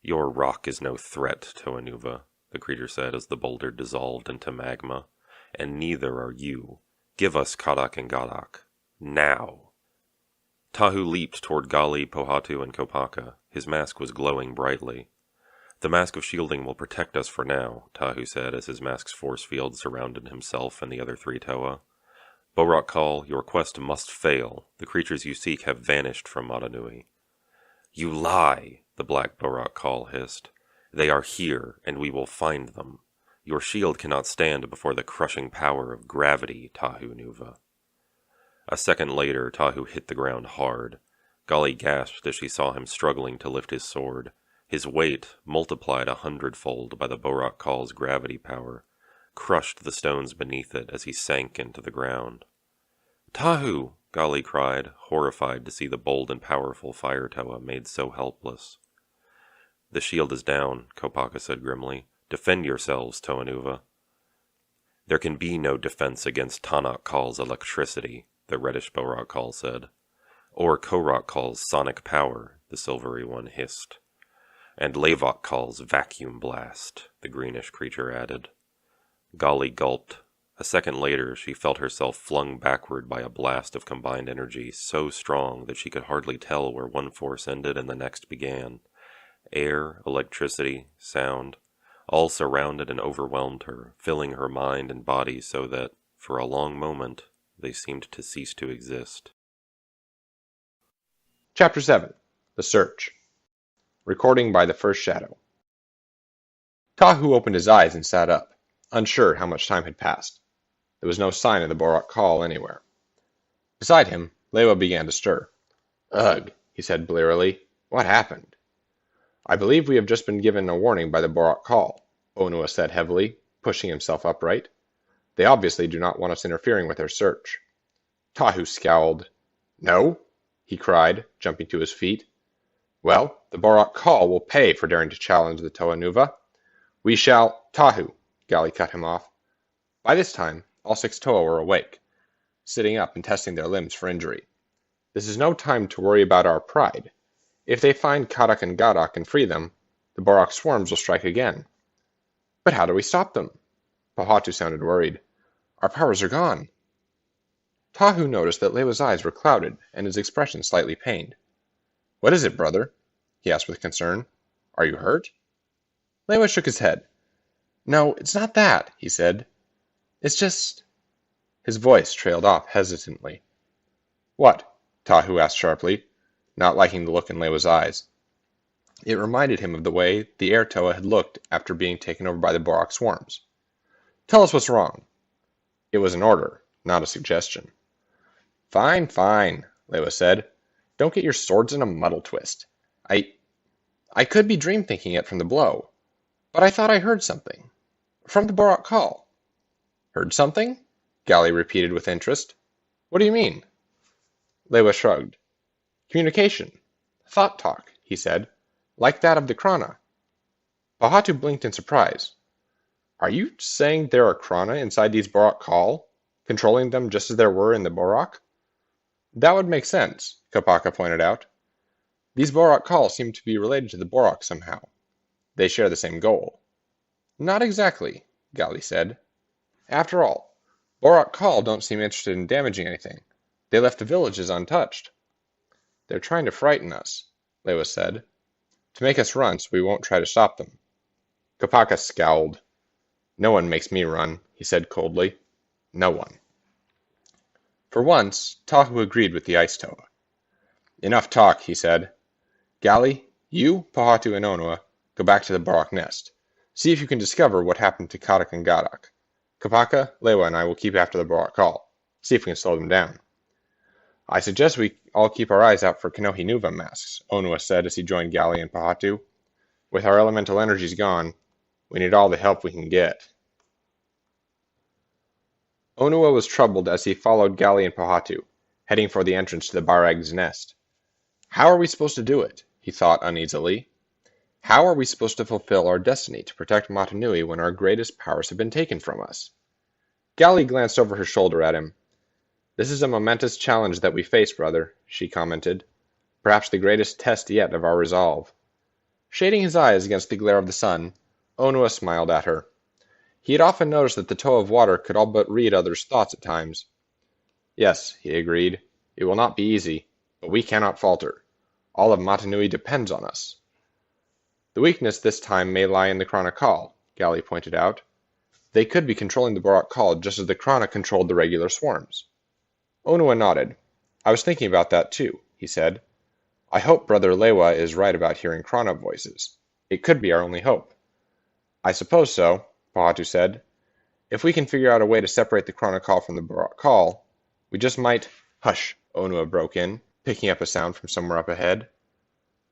Speaker 4: Your rock is no threat, Toanuva, the creature said as the boulder dissolved into magma. And neither are you. Give us Kadak and Gadak. Now. Tahu leaped toward Gali, Pohatu, and Kopaka. His mask was glowing brightly. The mask of shielding will protect us for now, Tahu said as his mask's force field surrounded himself and the other 3 Toa. Bohrok Kal, your quest must fail. The creatures you seek have vanished from Mata Nui. You lie, the black Bohrok Kal hissed. They are here, and we will find them. Your shield cannot stand before the crushing power of gravity, Tahu Nuva. A second later, Tahu hit the ground hard. Gali gasped as she saw him struggling to lift his sword. His weight, multiplied 100-fold by the Bohrok Kal's gravity power, crushed the stones beneath it as he sank into the ground. Tahu! Gali cried, horrified to see the bold and powerful fire Toa made so helpless. The shield is down, Kopaka said grimly. Defend yourselves, Toanuva. There can be no defense against Tanak Kal's electricity, the reddish Bohrok Kal said. Or Korok Kal's sonic power, the silvery one hissed. And Levok Kal's vacuum blast, the greenish creature added. Gali gulped. A second later, she felt herself flung backward by a blast of combined energy so strong that she could hardly tell where one force ended and the next began. Air, electricity, sound, all surrounded and overwhelmed her, filling her mind and body so that, for a long moment, they seemed to cease to exist.
Speaker 5: Chapter 7. The Search. Recording by the First Shadow. Tahu opened his eyes and sat up, unsure how much time had passed. There was no sign of the Bohrok Kal anywhere. Beside him, Lewa began to stir. Ugh, he said blearily. What happened? I believe we have just been given a warning by the Bohrok Kal, Onua said heavily, pushing himself upright. They obviously do not want us interfering with their search. Tahu scowled. No? He cried, jumping to his feet. Well, the Bohrok Kal will pay for daring to challenge the Toanuva. We shall... Tahu, Gali cut him off. By this time, all 6 Toa were awake, sitting up and testing their limbs for injury. This is no time to worry about our pride. If they find Kadak and Gadak and free them, the Bohrok swarms will strike again. But how do we stop them? Pohatu sounded worried. Our powers are gone. Tahu noticed that Lewa's eyes were clouded and his expression slightly pained. What is it, brother? He asked with concern. Are you hurt? Lewa shook his head. No, it's not that, he said. It's just... His voice trailed off hesitantly. What? Tahu asked sharply, not liking the look in Lewa's eyes. It reminded him of the way the air Toa had looked after being taken over by the Bohrok swarms. Tell us what's wrong. It was an order, not a suggestion. Fine, fine, Lewa said. Don't get your swords in a muddle twist. I could be dream thinking it from the blow, but I thought I heard something. From the Bohrok Kal. Heard something? Gali repeated with interest. What do you mean? Lewa shrugged. Communication. Thought talk, he said. Like that of the Krana. Pahatu blinked in surprise. Are you saying there are Krana inside these Bohrok Kal, controlling them just as there were in the Bohrok? That would make sense, Kopaka pointed out. These Bohrok Kal seem to be related to the Bohrok somehow. They share the same goal. Not exactly, Gali said. After all, Bohrok Kal don't seem interested in damaging anything. They left the villages untouched. They're trying to frighten us, Lewa said. To make us run so we won't try to stop them. Kopaka scowled. No one makes me run, he said coldly. No one. For once, Tahu agreed with the Ice Toa. Enough talk, he said. Gali, you, Pahatu, and Onua, go back to the Bohrok nest. See if you can discover what happened to Kadak and Gadak. Kopaka, Lewa, and I will keep after the Bohrok Kal. See if we can slow them down. I suggest we all keep our eyes out for Kanohi Nuva masks, Onua said as he joined Gali and Pahatu. With our elemental energies gone, we need all the help we can get. Onua was troubled as he followed Gali and Pahatu, heading for the entrance to the Barag's nest. How are we supposed to do it? He thought uneasily. How are we supposed to fulfill our destiny to protect Mata Nui when our greatest powers have been taken from us? Gali glanced over her shoulder at him. This is a momentous challenge that we face, brother, she commented. Perhaps the greatest test yet of our resolve. Shading his eyes against the glare of the sun, Onua smiled at her. He had often noticed that the toe of water could all but read others' thoughts at times. Yes, he agreed. It will not be easy, but we cannot falter. All of Mata Nui depends on us. The weakness this time may lie in the Krana Kal, Gali pointed out. They could be controlling the Bohrok Kal just as the Krana controlled the regular swarms. Onua nodded. I was thinking about that too, he said. I hope Brother Lewa is right about hearing Krana voices. It could be our only hope. I suppose so, Pahatu said. If we can figure out a way to separate the Krana Kal from the Bohrok Kal, we just might... Hush, Onua broke in, picking up a sound from somewhere up ahead.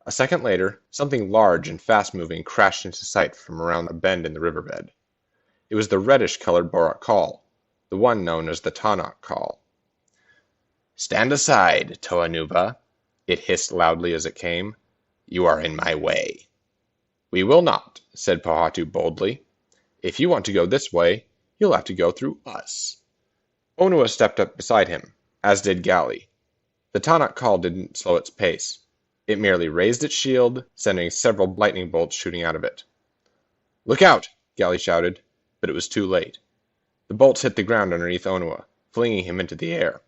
Speaker 5: A second later, something large and fast-moving crashed into sight from around a bend in the riverbed. It was the reddish-colored Bohrok Kal, the one known as the Tanakh Kal. Stand aside, Toa Nuva, it hissed loudly as it came. You are in my way. We will not, said Pahatu boldly. If you want to go this way, you'll have to go through us. Onua stepped up beside him, as did Gali. The Tanakh Kal didn't slow its pace. It merely raised its shield, sending several lightning bolts shooting out of it. Look out, Gali shouted, but it was too late. The bolts hit the ground underneath Onua, flinging him into the air,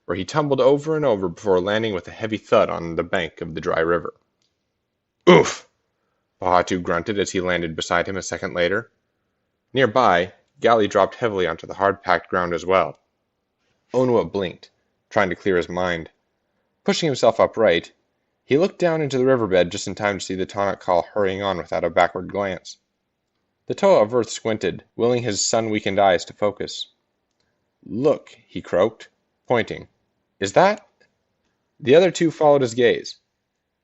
Speaker 5: where he tumbled over and over before landing with a heavy thud on the bank of the dry river. Oof! Pahatu grunted as he landed beside him a second later. Nearby, Gali dropped heavily onto the hard-packed ground as well. Onua blinked, trying to clear his mind. Pushing himself upright, he looked down into the riverbed just in time to see the Tanakh Kal hurrying on without a backward glance. The Toa of Earth squinted, willing his sun-weakened eyes to focus. Look, he croaked, pointing. Is that? The other two followed his gaze.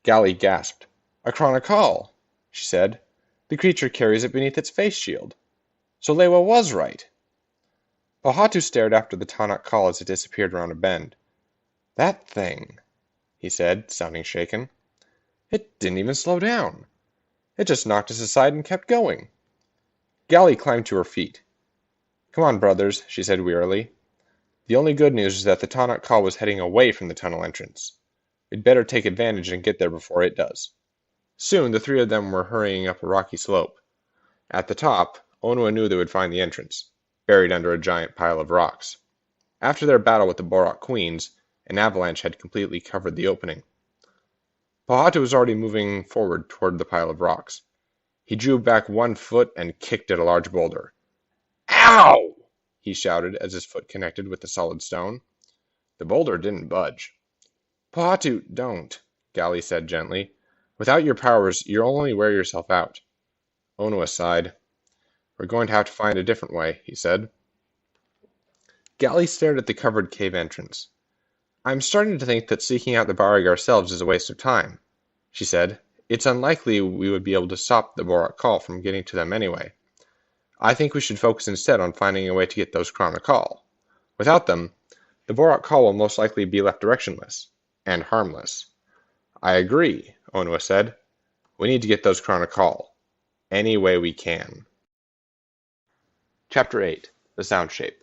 Speaker 5: Gali gasped. A Krana Kal, she said. The creature carries it beneath its face shield. So Lewa was right. Pahatu stared after the Tanakh Kal as it disappeared around a bend. That thing, he said, sounding shaken. It didn't even slow down. It just knocked us aside and kept going. Gali climbed to her feet. Come on, brothers, she said wearily. The only good news is that the Tanakh Kal was heading away from the tunnel entrance. We'd better take advantage and get there before it does. Soon the three of them were hurrying up a rocky slope. At the top, Onua knew they would find the entrance, buried under a giant pile of rocks. After their battle with the Bohrok Queens, an avalanche had completely covered the opening. Pahatu was already moving forward toward the pile of rocks. He drew back 1 foot and kicked at a large boulder. "Ow!" he shouted as his foot connected with the solid stone. The boulder didn't budge. "Pohatu, don't," Gali said gently. "Without your powers, you'll only wear yourself out." Onua sighed. "We're going to have to find a different way," he said. Gali stared at the covered cave entrance. "I'm starting to think that seeking out the Barg ourselves is a waste of time," she said. "It's unlikely we would be able to stop the Bohrok Kal from getting to them anyway. I think we should focus instead on finding a way to get those Chronicle. Without them, the Bohrok Kal will most likely be left directionless and harmless." "I agree," Onua said. "We need to get those Chronicle. Any way we can." Chapter 8. The Sound Shape.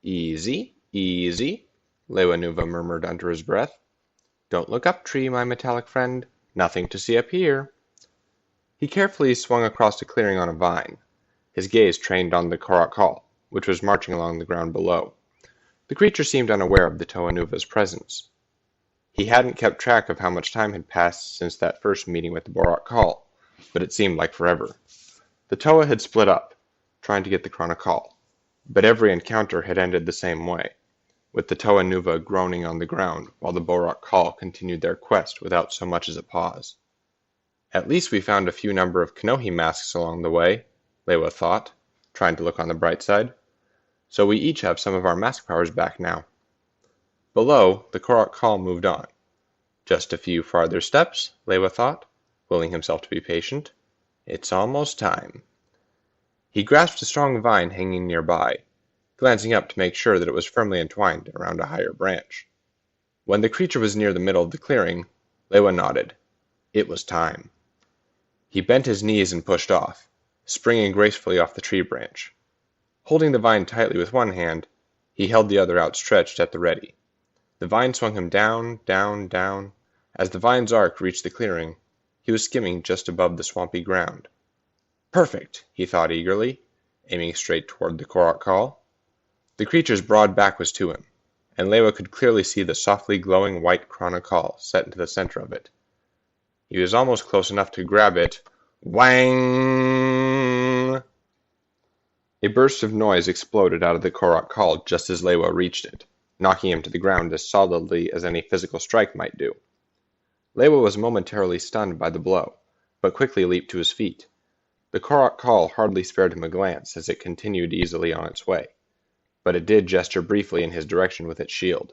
Speaker 5: "Easy, easy," Lewanuva murmured under his breath. "Don't look up, tree, my metallic friend. Nothing to see up here." He carefully swung across a clearing on a vine, his gaze trained on the Bohrok Kal, which was marching along the ground below. The creature seemed unaware of the Toanuva's presence. He hadn't kept track of how much time had passed since that first meeting with the Bohrok Kal, but it seemed like forever. The Toa had split up, trying to get the Chronicle, but every encounter had ended the same way, with the Toanuva groaning on the ground while the Bohrok Kal continued their quest without so much as a pause. "At least we found a few number of Kanohi masks along the way," Lewa thought, trying to look on the bright side. "So we each have some of our mask powers back now." Below, the Bohrok Kal moved on. Just a few farther steps, Lewa thought, willing himself to be patient. It's almost time. He grasped a strong vine hanging nearby, glancing up to make sure that it was firmly entwined around a higher branch. When the creature was near the middle of the clearing, Lewa nodded. It was time. He bent his knees and pushed off, springing gracefully off the tree branch. Holding the vine tightly with one hand, he held the other outstretched at the ready. The vine swung him down, down, down. As the vine's arc reached the clearing, he was skimming just above the swampy ground. Perfect, he thought eagerly, aiming straight toward the Bohrok Kal. The creature's broad back was to him, and Lewa could clearly see the softly glowing white Chronicle set into the center of it. He was almost close enough to grab it. Wang! A burst of noise exploded out of the Bohrok Kal just as Lewa reached it, knocking him to the ground as solidly as any physical strike might do. Lewa was momentarily stunned by the blow, but quickly leaped to his feet. The Bohrok Kal hardly spared him a glance as it continued easily on its way, but it did gesture briefly in his direction with its shield.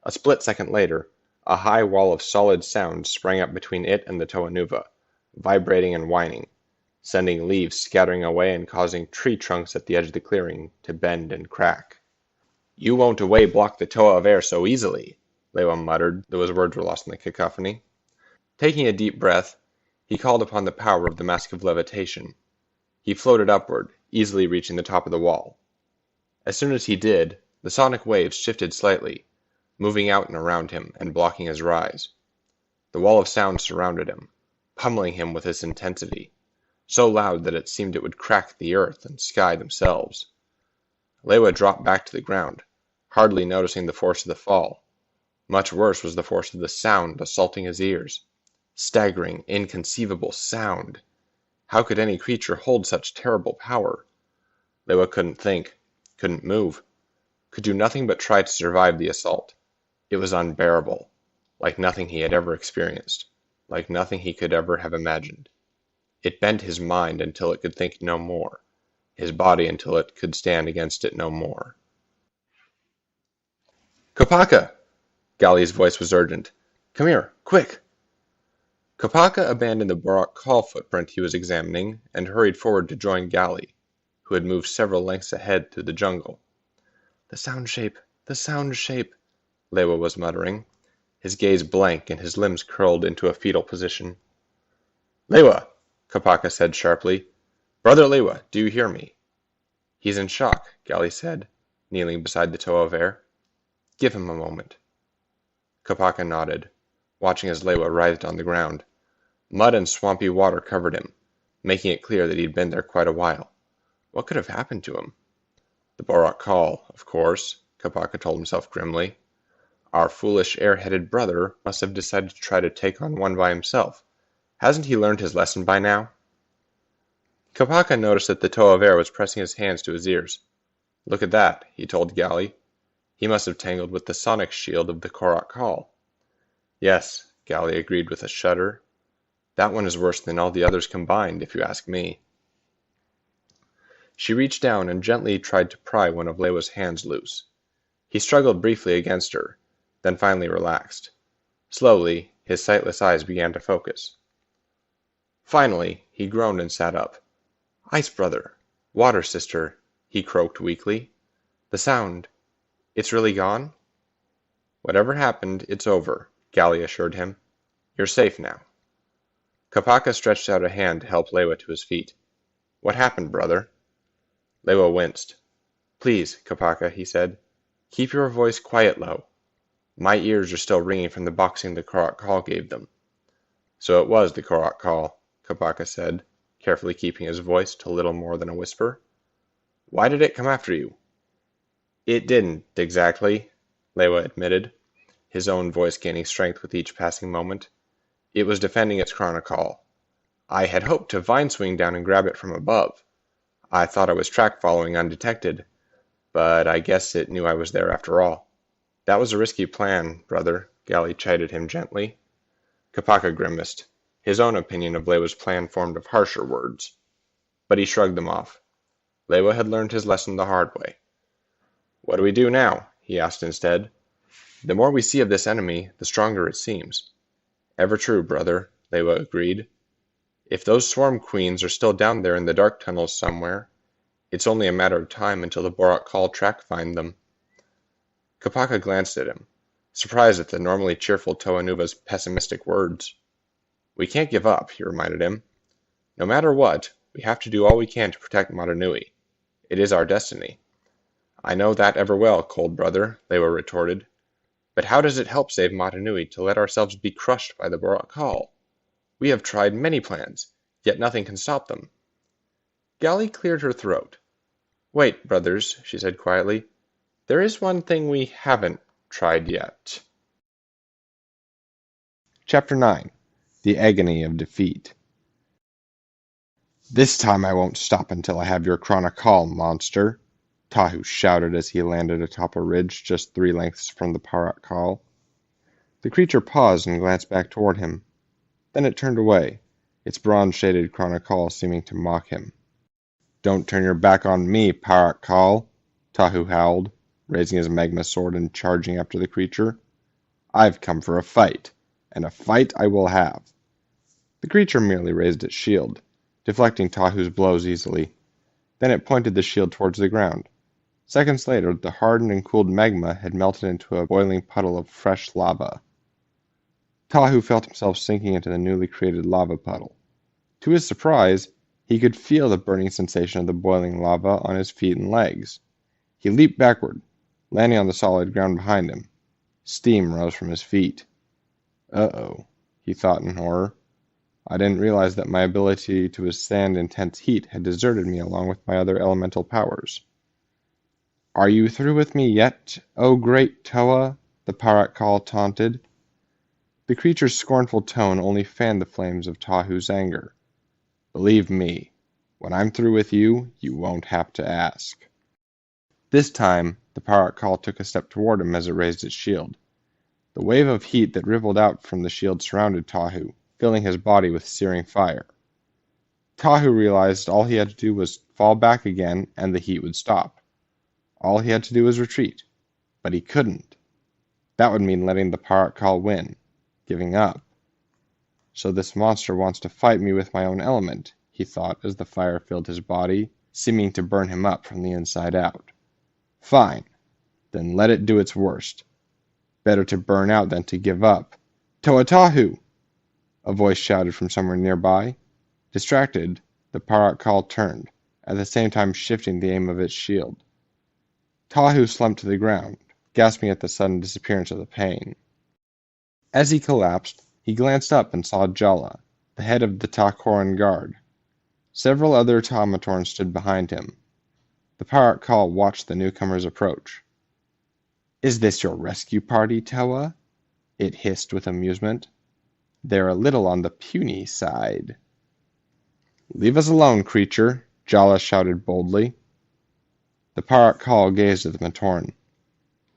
Speaker 5: A split second later, a high wall of solid sound sprang up between it and the Toanuva, vibrating and whining, sending leaves scattering away and causing tree trunks at the edge of the clearing to bend and crack. "You won't away block the Toa of Air so easily," Lewa muttered, though his words were lost in the cacophony. Taking a deep breath, he called upon the power of the Mask of Levitation. He floated upward, easily reaching the top of the wall. As soon as he did, the sonic waves shifted slightly, moving out and around him and blocking his rise. The wall of sound surrounded him, pummeling him with its intensity, so loud that it seemed it would crack the earth and sky themselves. Lewa dropped back to the ground, hardly noticing the force of the fall. Much worse was the force of the sound assaulting his ears. Staggering, inconceivable sound. How could any creature hold such terrible power? Lewa couldn't think, couldn't move, could do nothing but try to survive the assault. It was unbearable, like nothing he had ever experienced, like nothing he could ever have imagined. It bent his mind until it could think no more, his body until it could stand against it no more. "Kopaka!" Gali's voice was urgent. "Come here, quick!" Kopaka abandoned the Bohrok Kal footprint he was examining and hurried forward to join Gali, who had moved several lengths ahead through the jungle. The sound shape, Lewa was muttering, his gaze blank and his limbs curled into a fetal position. "Lewa!" Kopaka said sharply. "Brother Lewa, do you hear me?" "He's in shock," Gali said, kneeling beside the Toa of Air. "Give him a moment." Kopaka nodded, watching as Lewa writhed on the ground. Mud and swampy water covered him, making it clear that he'd been there quite a while. What could have happened to him? The Bohrok Kal, of course, Kopaka told himself grimly. Our foolish air-headed brother must have decided to try to take on one by himself, Hasn't he learned his lesson by now? Kopaka noticed that the Toa of Air was pressing his hands to his ears. Look at that, he told Gali. He must have tangled with the sonic shield of the Bohrok Kal. Yes, Gali agreed with a shudder. That one is worse than all the others combined, if you ask me. She reached down and gently tried to pry one of Lewa's hands loose. He struggled briefly against her, then finally relaxed. Slowly, his sightless eyes began to focus. Finally, he groaned and sat up. Ice brother, water sister, he croaked weakly. The sound, it's really gone? Whatever happened, it's over, Gali assured him. You're safe now. Kopaka stretched out a hand to help Lewa to his feet. What happened, brother? Lewa winced. Please, Kopaka, he said. Keep your voice quiet low. My ears are still ringing from the boxing the Bohrok Kal gave them. So it was the Bohrok Kal, Kopaka said, carefully keeping his voice to little more than a whisper. Why did it come after you? It didn't, exactly, Lewa admitted, his own voice gaining strength with each passing moment. It was defending its chronicle. I had hoped to vine swing down and grab it from above. I thought I was track following undetected, but I guess it knew I was there after all. That was a risky plan, brother, Gali chided him gently. Kopaka grimaced. His own opinion of Lewa's plan formed of harsher words. But he shrugged them off. Lewa had learned his lesson the hard way. What do we do now? He asked instead. The more we see of this enemy, the stronger it seems. Ever true, brother, Lewa agreed. If those swarm queens are still down there in the dark tunnels somewhere, it's only a matter of time until the Bohrok Kal track find them. Kopaka glanced at him, surprised at the normally cheerful Toanuva's pessimistic words. We can't give up, he reminded him. No matter what, we have to do all we can to protect Mata Nui. It is our destiny. I know that ever well, cold brother, Lewa retorted. But how does it help save Mata Nui to let ourselves be crushed by the Bohrok Kal? We have tried many plans, yet nothing can stop them. Gali cleared her throat. Wait, brothers, she said quietly. There is one thing we haven't tried yet. Chapter 9. The Agony of Defeat. This time I won't stop until I have your chronicle, monster, Tahu shouted as he landed atop a ridge just 3 lengths from the Bohrok Kal. The creature paused and glanced back toward him. Then it turned away, its bronze-shaded chronicle seeming to mock him. Don't turn your back on me, Bohrok Kal, Tahu howled, raising his magma sword and charging after the creature. I've come for a fight, and a fight I will have. The creature merely raised its shield, deflecting Tahu's blows easily. Then it pointed the shield towards the ground. Seconds later, the hardened and cooled magma had melted into a boiling puddle of fresh lava. Tahu felt himself sinking into the newly created lava puddle. To his surprise, he could feel the burning sensation of the boiling lava on his feet and legs. He leaped backward, landing on the solid ground behind him. Steam rose from his feet. Uh-oh, he thought in horror. I didn't realize that my ability to withstand intense heat had deserted me along with my other elemental powers. Are you through with me yet, O great Toa? The Bohrok Kal taunted. The creature's scornful tone only fanned the flames of Tahu's anger. Believe me, when I'm through with you, you won't have to ask. This time, the Bohrok Kal took a step toward him as it raised its shield. The wave of heat that rippled out from the shield surrounded Tahu, filling his body with searing fire. Tahu realized all he had to do was fall back again and the heat would stop. All he had to do was retreat, but he couldn't. That would mean letting the Bohrok Kal win, giving up. So this monster wants to fight me with my own element, he thought as the fire filled his body, seeming to burn him up from the inside out. Fine, then let it do its worst. Better to burn out than to give up. Toa Tahu! A voice shouted from somewhere nearby. Distracted, the Bohrok Kal turned, at the same time shifting the aim of its shield. Tahu slumped to the ground, gasping at the sudden disappearance of the pain. As he collapsed, he glanced up and saw Jala, the head of the Takoran guard. Several other automatons stood behind him. The Bohrok Kal watched the newcomers approach. Is this your rescue party, Toa? It hissed with amusement. They're a little on the puny side. Leave us alone, creature, Jala shouted boldly. The Bohrok Kal gazed at the Matoran.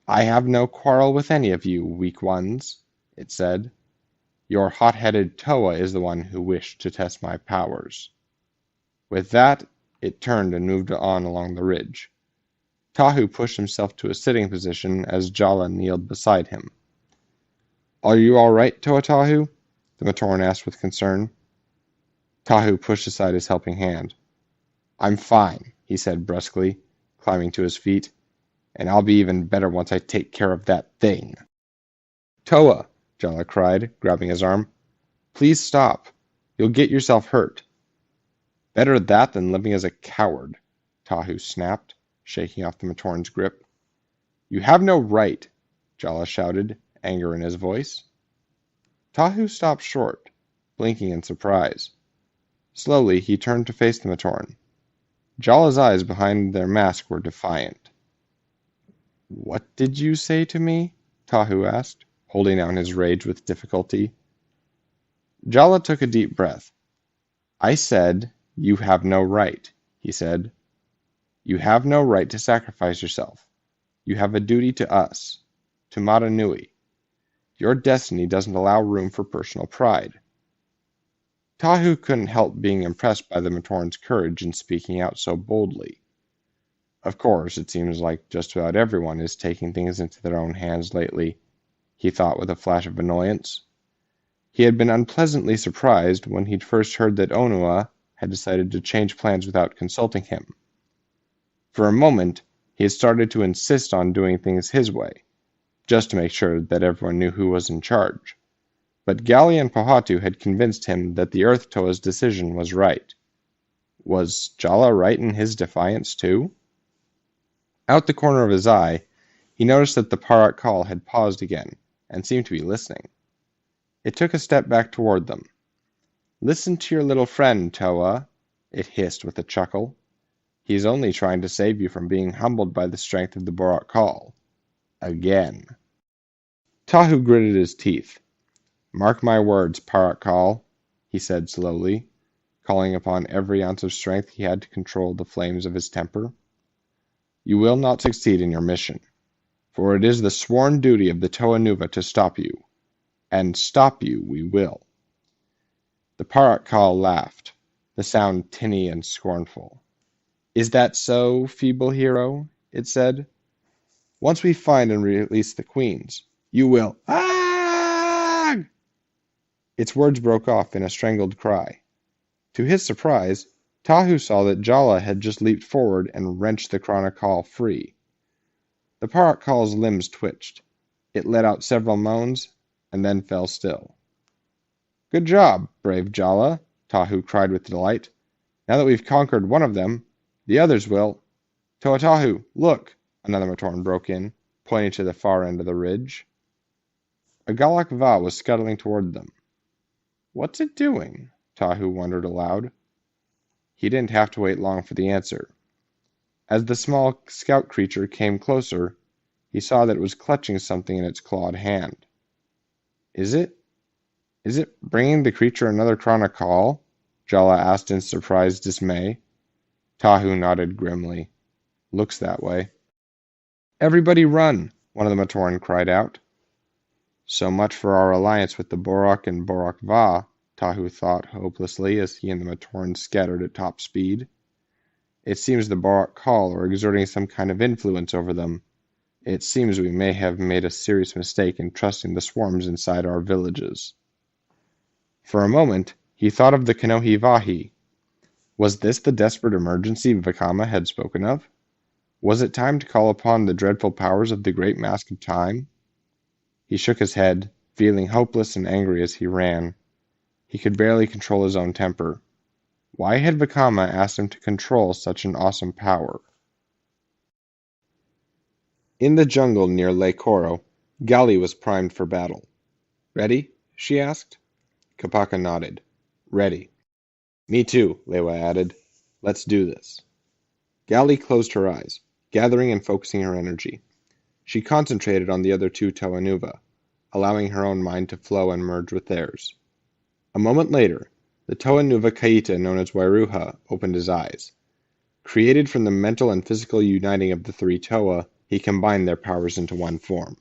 Speaker 5: I have no quarrel with any of you, weak ones, it said. Your hot-headed Toa is the one who wished to test my powers. With that, it turned and moved on along the ridge. Tahu pushed himself to a sitting position as Jala kneeled beside him. Are you all right, Toa Tahu? The Matoran asked with concern. Tahu pushed aside his helping hand. I'm fine, he said brusquely, climbing to his feet, and I'll be even better once I take care of that thing. Toa, Jala cried, grabbing his arm. Please stop. You'll get yourself hurt. Better that than living as a coward, Tahu snapped, shaking off the Matoran's grip. You have no right, Jala shouted, anger in his voice. Tahu stopped short, blinking in surprise. Slowly, he turned to face the Matoran. Jala's eyes behind their mask were defiant. What did you say to me? Tahu asked, holding down his rage with difficulty. Jala took a deep breath. I said, you have no right, he said. You have no right to sacrifice yourself. You have a duty to us, to Mata Nui. Your destiny doesn't allow room for personal pride. Tahu couldn't help being impressed by the Matoran's courage in speaking out so boldly. Of course, it seems like just about everyone is taking things into their own hands lately, he thought with a flash of annoyance. He had been unpleasantly surprised when he'd first heard that Onua had decided to change plans without consulting him. For a moment, he had started to insist on doing things his way, just to make sure that everyone knew who was in charge. But Gali and Pohatu had convinced him that the Earth Toa's decision was right. Was Jala right in his defiance too? Out the corner of his eye, he noticed that the Bohrok Kal had paused again, and seemed to be listening. It took a step back toward them. Listen to your little friend, Toa, it hissed with a chuckle. He's only trying to save you from being humbled by the strength of the Bohrok Kal. Again. Tahu gritted his teeth. Mark my words, Bohrok Kal, he said slowly, calling upon every ounce of strength he had to control the flames of his temper. You will not succeed in your mission, for it is the sworn duty of the Toa Nuva to stop you, and stop you we will. The Bohrok Kal laughed, the sound tinny and scornful. Is that so, feeble hero? It said. Once we find and release the queens, you will. Ag! Its words broke off in a strangled cry. To his surprise, Tahu saw that Jala had just leaped forward and wrenched the Chronicle free. The Bohrok Kal's limbs twitched. It let out several moans, and then fell still. Good job, brave Jala, Tahu cried with delight. Now that we've conquered one of them, the others will. Toa Tahu, look, another Matoran broke in, pointing to the far end of the ridge. A Galak Va was scuttling toward them. What's it doing? Tahu wondered aloud. He didn't have to wait long for the answer. As the small scout creature came closer, he saw that it was clutching something in its clawed hand. Is it bringing the creature another Chronicle? Jala asked in surprised dismay. Tahu nodded grimly. Looks that way. Everybody run, one of the Matoran cried out. So much for our alliance with the Bohrok and Bohrok Va, Tahu thought hopelessly as he and the Matoran scattered at top speed. It seems the Bohrok Kal are exerting some kind of influence over them. It seems we may have made a serious mistake in trusting the swarms inside our villages. For a moment, he thought of the Kanohi Vahi. Was this the desperate emergency Vakama had spoken of? Was it time to call upon the dreadful powers of the Great Mask of Time? He shook his head, feeling hopeless and angry as he ran. He could barely control his own temper. Why had Vakama asked him to control such an awesome power? In the jungle near Lake Koro, Gali was primed for battle. Ready? She asked. Kapaka nodded. Ready. Me too, Lewa added. Let's do this. Gali closed her eyes, gathering and focusing her energy. She concentrated on the other two Toa Nuva, allowing her own mind to flow and merge with theirs. A moment later, the Toa Nuva Kaita known as Wairuha opened his eyes. Created from the mental and physical uniting of the three Toa, he combined their powers into one form.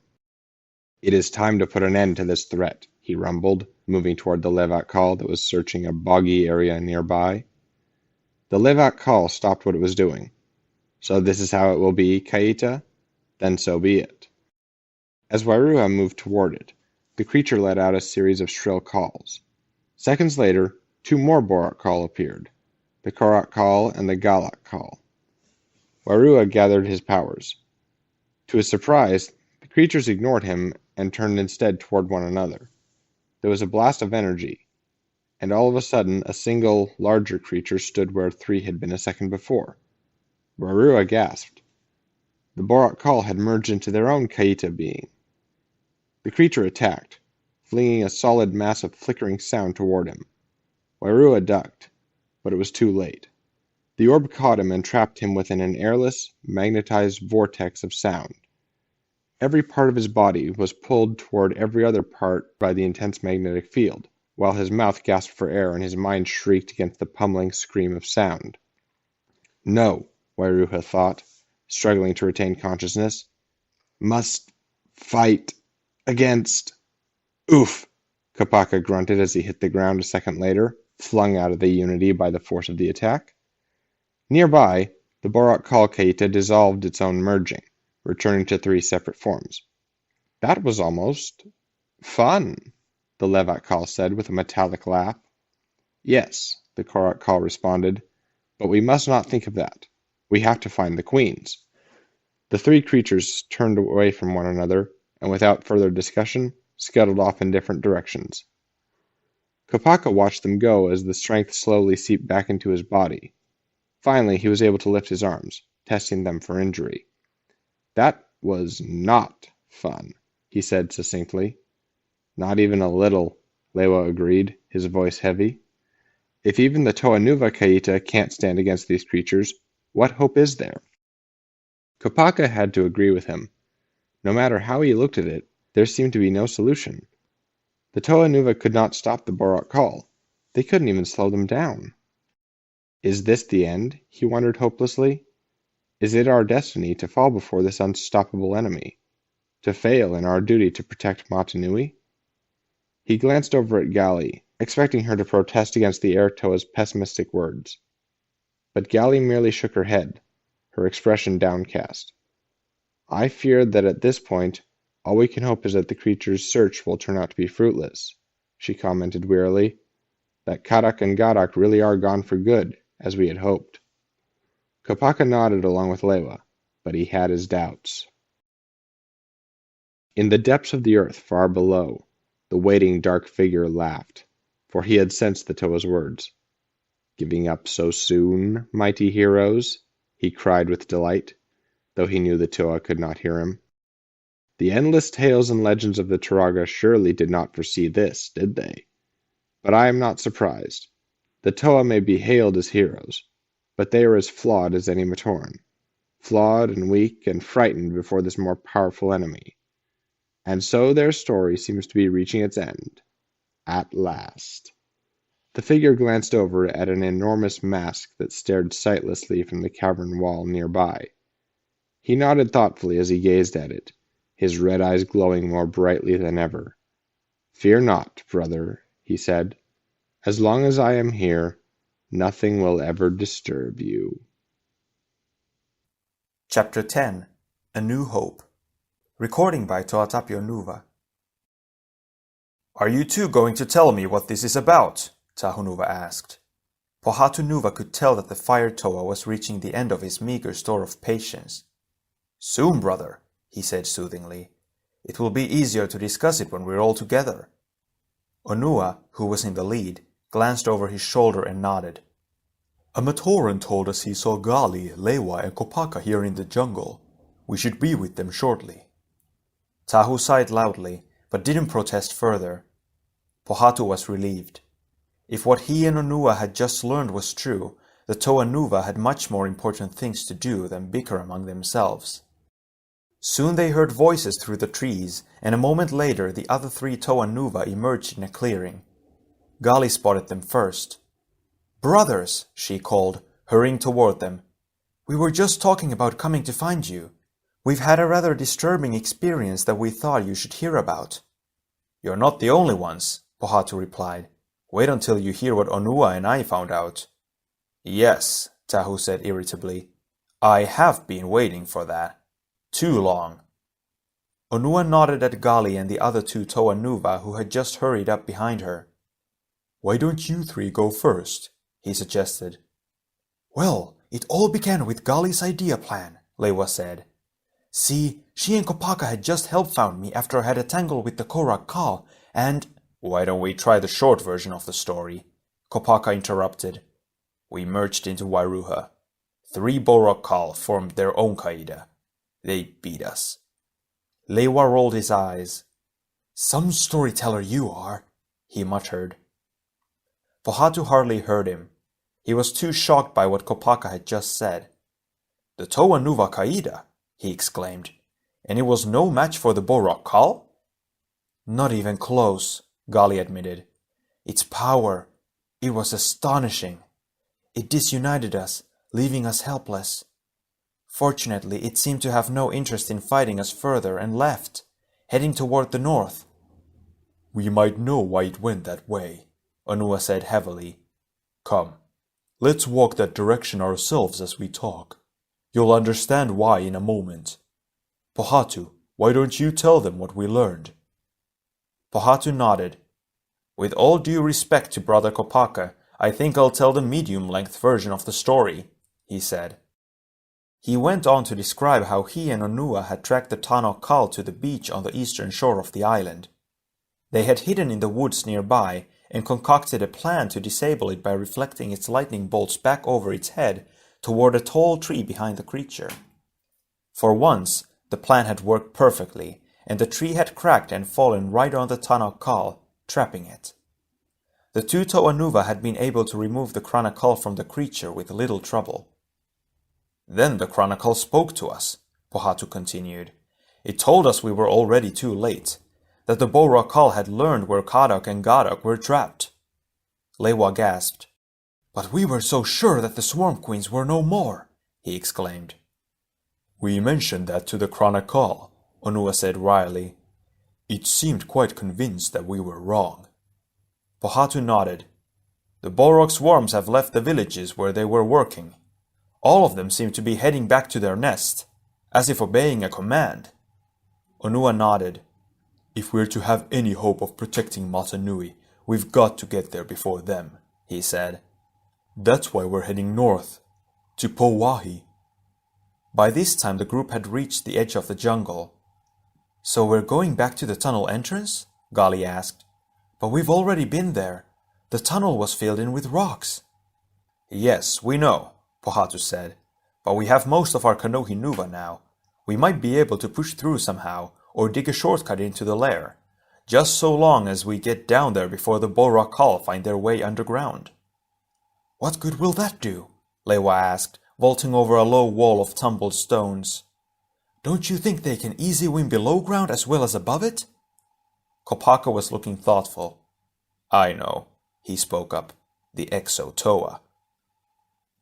Speaker 5: "It is time to put an end to this threat," he rumbled, moving toward the Levat Kal that was searching a boggy area nearby. The Levat Kal stopped what it was doing. "So this is how it will be, Kaita? Then so be it." As Wairuha moved toward it, the creature let out a series of shrill calls. Seconds later, two more Bohrok Kal appeared, the Bohrok Kal and the Bohrok Kal. Wairuha gathered his powers. To his surprise, the creatures ignored him and turned instead toward one another. There was a blast of energy, and all of a sudden a single, larger creature stood where three had been a second before. Wairuha gasped. The Bohrok Kal had merged into their own Kaita being. The creature attacked, flinging a solid mass of flickering sound toward him. Wairuha ducked, but it was too late. The orb caught him and trapped him within an airless, magnetized vortex of sound. Every part of his body was pulled toward every other part by the intense magnetic field, while his mouth gasped for air and his mind shrieked against the pummeling scream of sound. "No," Wairuha thought, struggling to retain consciousness. "Must fight against—" "Oof!" Kopaka grunted as he hit the ground a second later, flung out of the unity by the force of the attack. Nearby, the Bohrok Kal Kaita dissolved its own merging, returning to three separate forms. "That was almost fun," the Levat Kal said with a metallic laugh. "Yes," the Bohrok Kal responded, "but we must not think of that. We have to find the queens." The three creatures turned away from one another, and without further discussion, scuttled off in different directions. Kopaka watched them go as the strength slowly seeped back into his body. Finally, he was able to lift his arms, testing them for injury. "That was not fun," he said succinctly. "Not even a little," Lewa agreed, his voice heavy. "If even the Toa Nuva Kaita can't stand against these creatures, what hope is there?" Kopaka had to agree with him. No matter how he looked at it, there seemed to be no solution. The Toa Nuva could not stop the Bohrok Kal. They couldn't even slow them down. "Is this the end?" he wondered hopelessly. "Is it our destiny to fall before this unstoppable enemy? To fail in our duty to protect Mata Nui?" He glanced over at Gali, expecting her to protest against the Air Toa's pessimistic words. But Gali merely shook her head, her expression downcast. "I fear that at this point, all we can hope is that the creature's search will turn out to be fruitless," she commented wearily. "That Karak and Garak really are gone for good, as we had hoped." Kopaka nodded along with Lewa, but he had his doubts. In the depths of the earth far below, the waiting dark figure laughed, for he had sensed the Toa's words. "Giving up so soon, mighty heroes?" he cried with delight, though he knew the Toa could not hear him. "The endless tales and legends of the Turaga surely did not foresee this, did they? But I am not surprised. The Toa may be hailed as heroes, but they are as flawed as any Matoran. Flawed and weak and frightened before this more powerful enemy. And so their story seems to be reaching its end. At last." The figure glanced over at an enormous mask that stared sightlessly from the cavern wall nearby. He nodded thoughtfully as he gazed at it, his red eyes glowing more brightly than ever. "Fear not, brother," he said. "As long as I am here, nothing will ever disturb you."
Speaker 1: Chapter 10 A New Hope. Recording by Toatapio Nuva. "Are you two going to tell me what this is about?" Tahunuva asked. Pohatu Nuva could tell that the Fire Toa was reaching the end of his meager store of patience. "Soon, brother," he said soothingly. "It will be easier to discuss it when we're all together." Onua, who was in the lead, glanced over his shoulder and nodded. "A Matoran told us he saw Gali, Lewa, and Kopaka here in the jungle. We should be with them shortly." Tahu sighed loudly, but didn't protest further. Pohatu was relieved. If what he and Onua had just learned was true, the Toa Nuva had much more important things to do than bicker among themselves. Soon they heard voices through the trees, and a moment later the other three Toa Nuva emerged in a clearing. Gali spotted them first. "Brothers," she called, hurrying toward them. "We were just talking about coming to find you. We've had a rather disturbing experience that we thought you should hear about." "You're not the only ones," Pohatu replied. "Wait until you hear what Onua and I found out." "Yes," Tahu said irritably. "I have been waiting for that. Too long." Onua nodded at Gali and the other two Toa Nuva who had just hurried up behind her. "Why don't you three go first?" he suggested. "Well, it all began with Gali's idea plan," Lewa said. "See, she and Kopaka had just help found me after I had a tangle with the Bohrok Kal, and—" "Why don't we try the short version of the story?" Kopaka interrupted. "We merged into Wairuha. 3 Bohrok Kal formed their own Kaida. They beat us." Lewa rolled his eyes. "Some storyteller you are," he muttered. Pohatu hardly heard him. He was too shocked by what Kopaka had just said. "The Toa Nuva Kaida!" he exclaimed. "And it was no match for the Bohrok Kal?" "Not even close," Gali admitted. "Its power, it was astonishing. It disunited us, leaving us helpless. Fortunately, it seemed to have no interest in fighting us further and left, heading toward the north." "We might know why it went that way," Onua said heavily. "Come, let's walk that direction ourselves as we talk. You'll understand why in a moment. Pohatu, why don't you tell them what we learned?" Pohatu nodded. "With all due respect to Brother Kopaka, I think I'll tell the medium-length version of the story," he said. He went on to describe how he and Onua had tracked the Bohrok Kal to the beach on the eastern shore of the island. They had hidden in the woods nearby and concocted a plan to disable it by reflecting its lightning bolts back over its head toward a tall tree behind the creature. For once, the plan had worked perfectly, and the tree had cracked and fallen right on the Bohrok Kal, trapping it. The 2 Toa Nuva had been able to remove the Chronicle from the creature with little trouble. "Then the Chronicle spoke to us," Pohatu continued. "It told us we were already too late, that the Bohrok Kal had learned where Kadak and Gadak were trapped." Lewa gasped. "But we were so sure that the Swarm Queens were no more," he exclaimed. "We mentioned that to the Chronicle," Onua said wryly. "It seemed quite convinced that we were wrong." Pohatu nodded. "The Bohrok swarms have left the villages where they were working. All of them seem to be heading back to their nest, as if obeying a command." Onua nodded. "If we're to have any hope of protecting Mata Nui, we've got to get there before them," he said. "That's why we're heading north, to Powahi." By this time the group had reached the edge of the jungle. "So we're going back to the tunnel entrance?" Gali asked. "But we've already been there. The tunnel was filled in with rocks." "Yes, we know," Pohatu said. "But we have most of our Kanohi Nuva now. We might be able to push through somehow, or dig a shortcut into the lair, just so long as we get down there before the Bohrok Kal find their way underground." "What good will that do?" Lewa asked, vaulting over a low wall of tumbled stones. "Don't you think they can easily win below ground as well as above it?" Kopaka was looking thoughtful. "I know," he spoke up. "The Exo-Toa."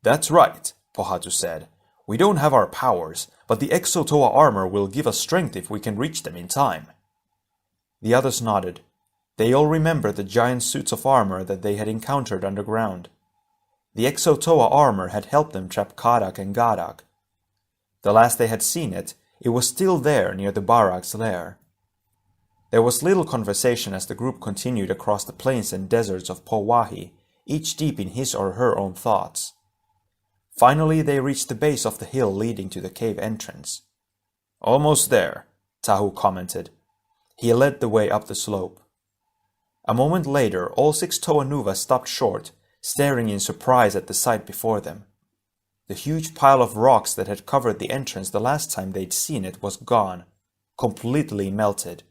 Speaker 1: "That's right," Pohatu said. "We don't have our powers, but the Exo-Toa armor will give us strength if we can reach them in time." The others nodded. They all remembered the giant suits of armor that they had encountered underground. The Exo-Toa armor had helped them trap Kadak and Gadak. The last they had seen it, it was still there near the Barak's lair. There was little conversation as the group continued across the plains and deserts of Powahi, each deep in his or her own thoughts. Finally they reached the base of the hill leading to the cave entrance. "Almost there," Tahu commented. He led the way up the slope. A moment later all 6 Toa Nuva stopped short, staring in surprise at the sight before them. The huge pile of rocks that had covered the entrance the last time they'd seen it was gone, completely melted.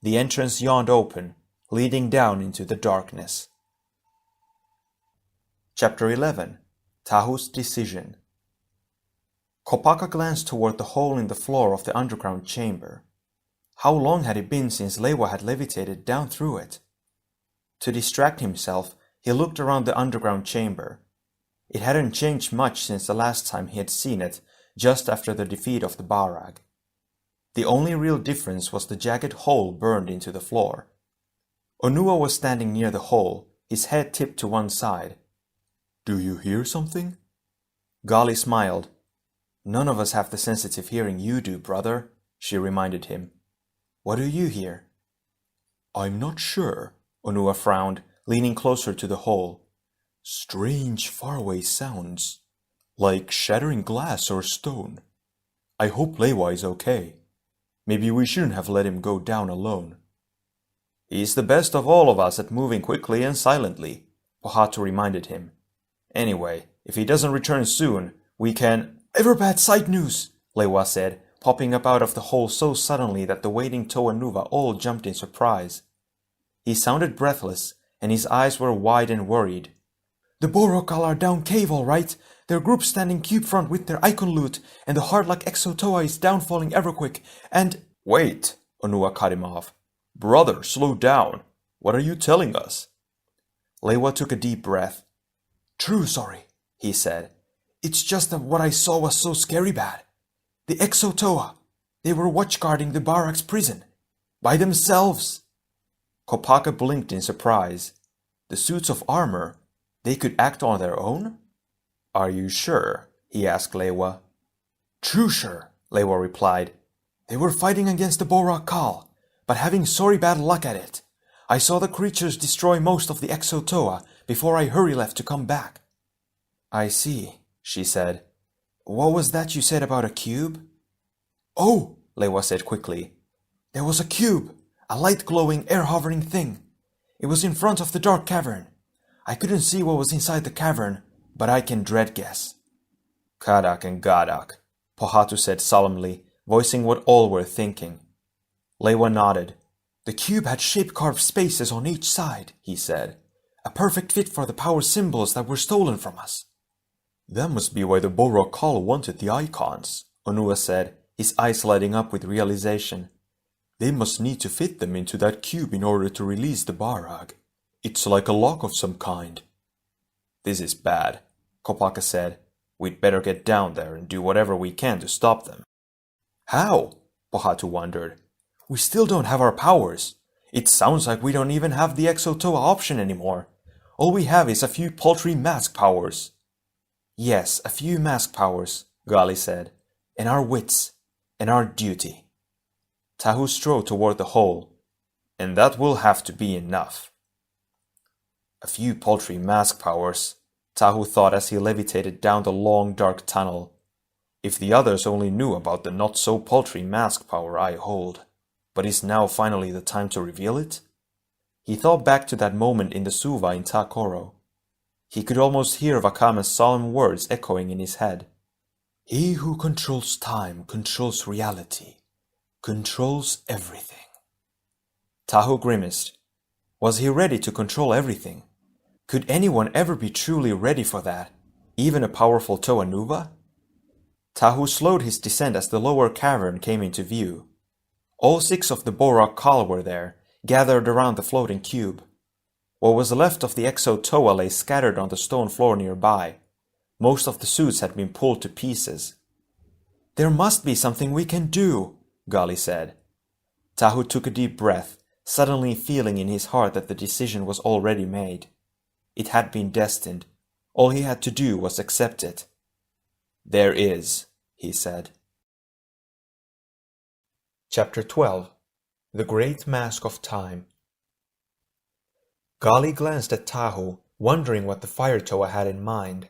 Speaker 1: The entrance yawned open, leading down into the darkness. Chapter 11. Tahu's Decision. Kopaka glanced toward the hole in the floor of the underground chamber. How long had it been since Lewa had levitated down through it? To distract himself, he looked around the underground chamber. It hadn't changed much since the last time he had seen it, just after the defeat of the Barag. The only real difference was the jagged hole burned into the floor. Onua was standing near the hole, his head tipped to one side. "Do you hear something?" Gali smiled. "None of us have the sensitive hearing you do, brother," she reminded him. "What do you hear?" "I'm not sure," Onua frowned, leaning closer to the hole. "Strange, faraway sounds, like shattering glass or stone. I hope Lewa is okay. Maybe we shouldn't have let him go down alone." "He's the best of all of us at moving quickly and silently," Pohatu reminded him. "Anyway, if he doesn't return soon, we can—" "Ever bad sight news," Lewa said, popping up out of the hole so suddenly that the waiting Toa Nuva all jumped in surprise. He sounded breathless, and his eyes were wide and worried. "The Bohrok Kal are down cave all right. Their group standing cube front with their icon loot, and the heart-like Exo-Toa is downfalling ever quick, and—" "Wait," Onua cut him off. "Brother, slow down. What are you telling us?" Lewa took a deep breath. "True sorry," he said. "It's just that what I saw was so scary bad. The Exo-Toa, they were watchguarding the Barak's prison. By themselves." Kopaka blinked in surprise. The suits of armor, they could act on their own? "Are you sure?" he asked Lewa. "True sure," Lewa replied. "They were fighting against the Bohrok Kal, but having sorry bad luck at it. I saw the creatures destroy most of the Exo-Toa before I hurry left to come back." "I see," she said. "What was that you said about a cube?" "Oh," Lewa said quickly. "There was a cube, a light-glowing, air-hovering thing. It was in front of the dark cavern. I couldn't see what was inside the cavern, but I can dread guess." "Kadak and Gadak," Pohatu said solemnly, voicing what all were thinking. Lewa nodded. "The cube had shape-carved spaces on each side," he said. "A perfect fit for the power symbols that were stolen from us." "That must be why the Bohrok Kal wanted the icons," Onua said, his eyes lighting up with realization. "They must need to fit them into that cube in order to release the Barag. It's like a lock of some kind." "This is bad," Kopaka said. "We'd better get down there and do whatever we can to stop them." "How?" Pohatu wondered. "We still don't have our powers. It sounds like we don't even have the Exo-Toa option anymore. All we have is a few paltry mask powers." "Yes, a few mask powers," Gali said. "And our wits. And our duty." Tahu strode toward the hole. "And that will have to be enough." A few paltry mask powers, Tahu thought as he levitated down the long dark tunnel. If the others only knew about the not-so-paltry mask power I hold. But is now finally the time to reveal it? He thought back to that moment in the Suva in Takoro. He could almost hear Wakama's solemn words echoing in his head. "He who controls time controls reality, controls everything." Tahu grimaced. Was he ready to control everything? Could anyone ever be truly ready for that, even a powerful Toa Nuva? Tahu slowed his descent as the lower cavern came into view. All 6 of the Bohrok Kal were there, gathered around the floating cube. What was left of the Exo-Toa lay scattered on the stone floor nearby. Most of the suits had been pulled to pieces. "There must be something we can do," Gali said. Tahu took a deep breath, suddenly feeling in his heart that the decision was already made. It had been destined. All he had to do was accept it. "There is," he said. Chapter 12. The Great Mask of Time. Gali glanced at Tahu, wondering what the Fire Toa had in mind.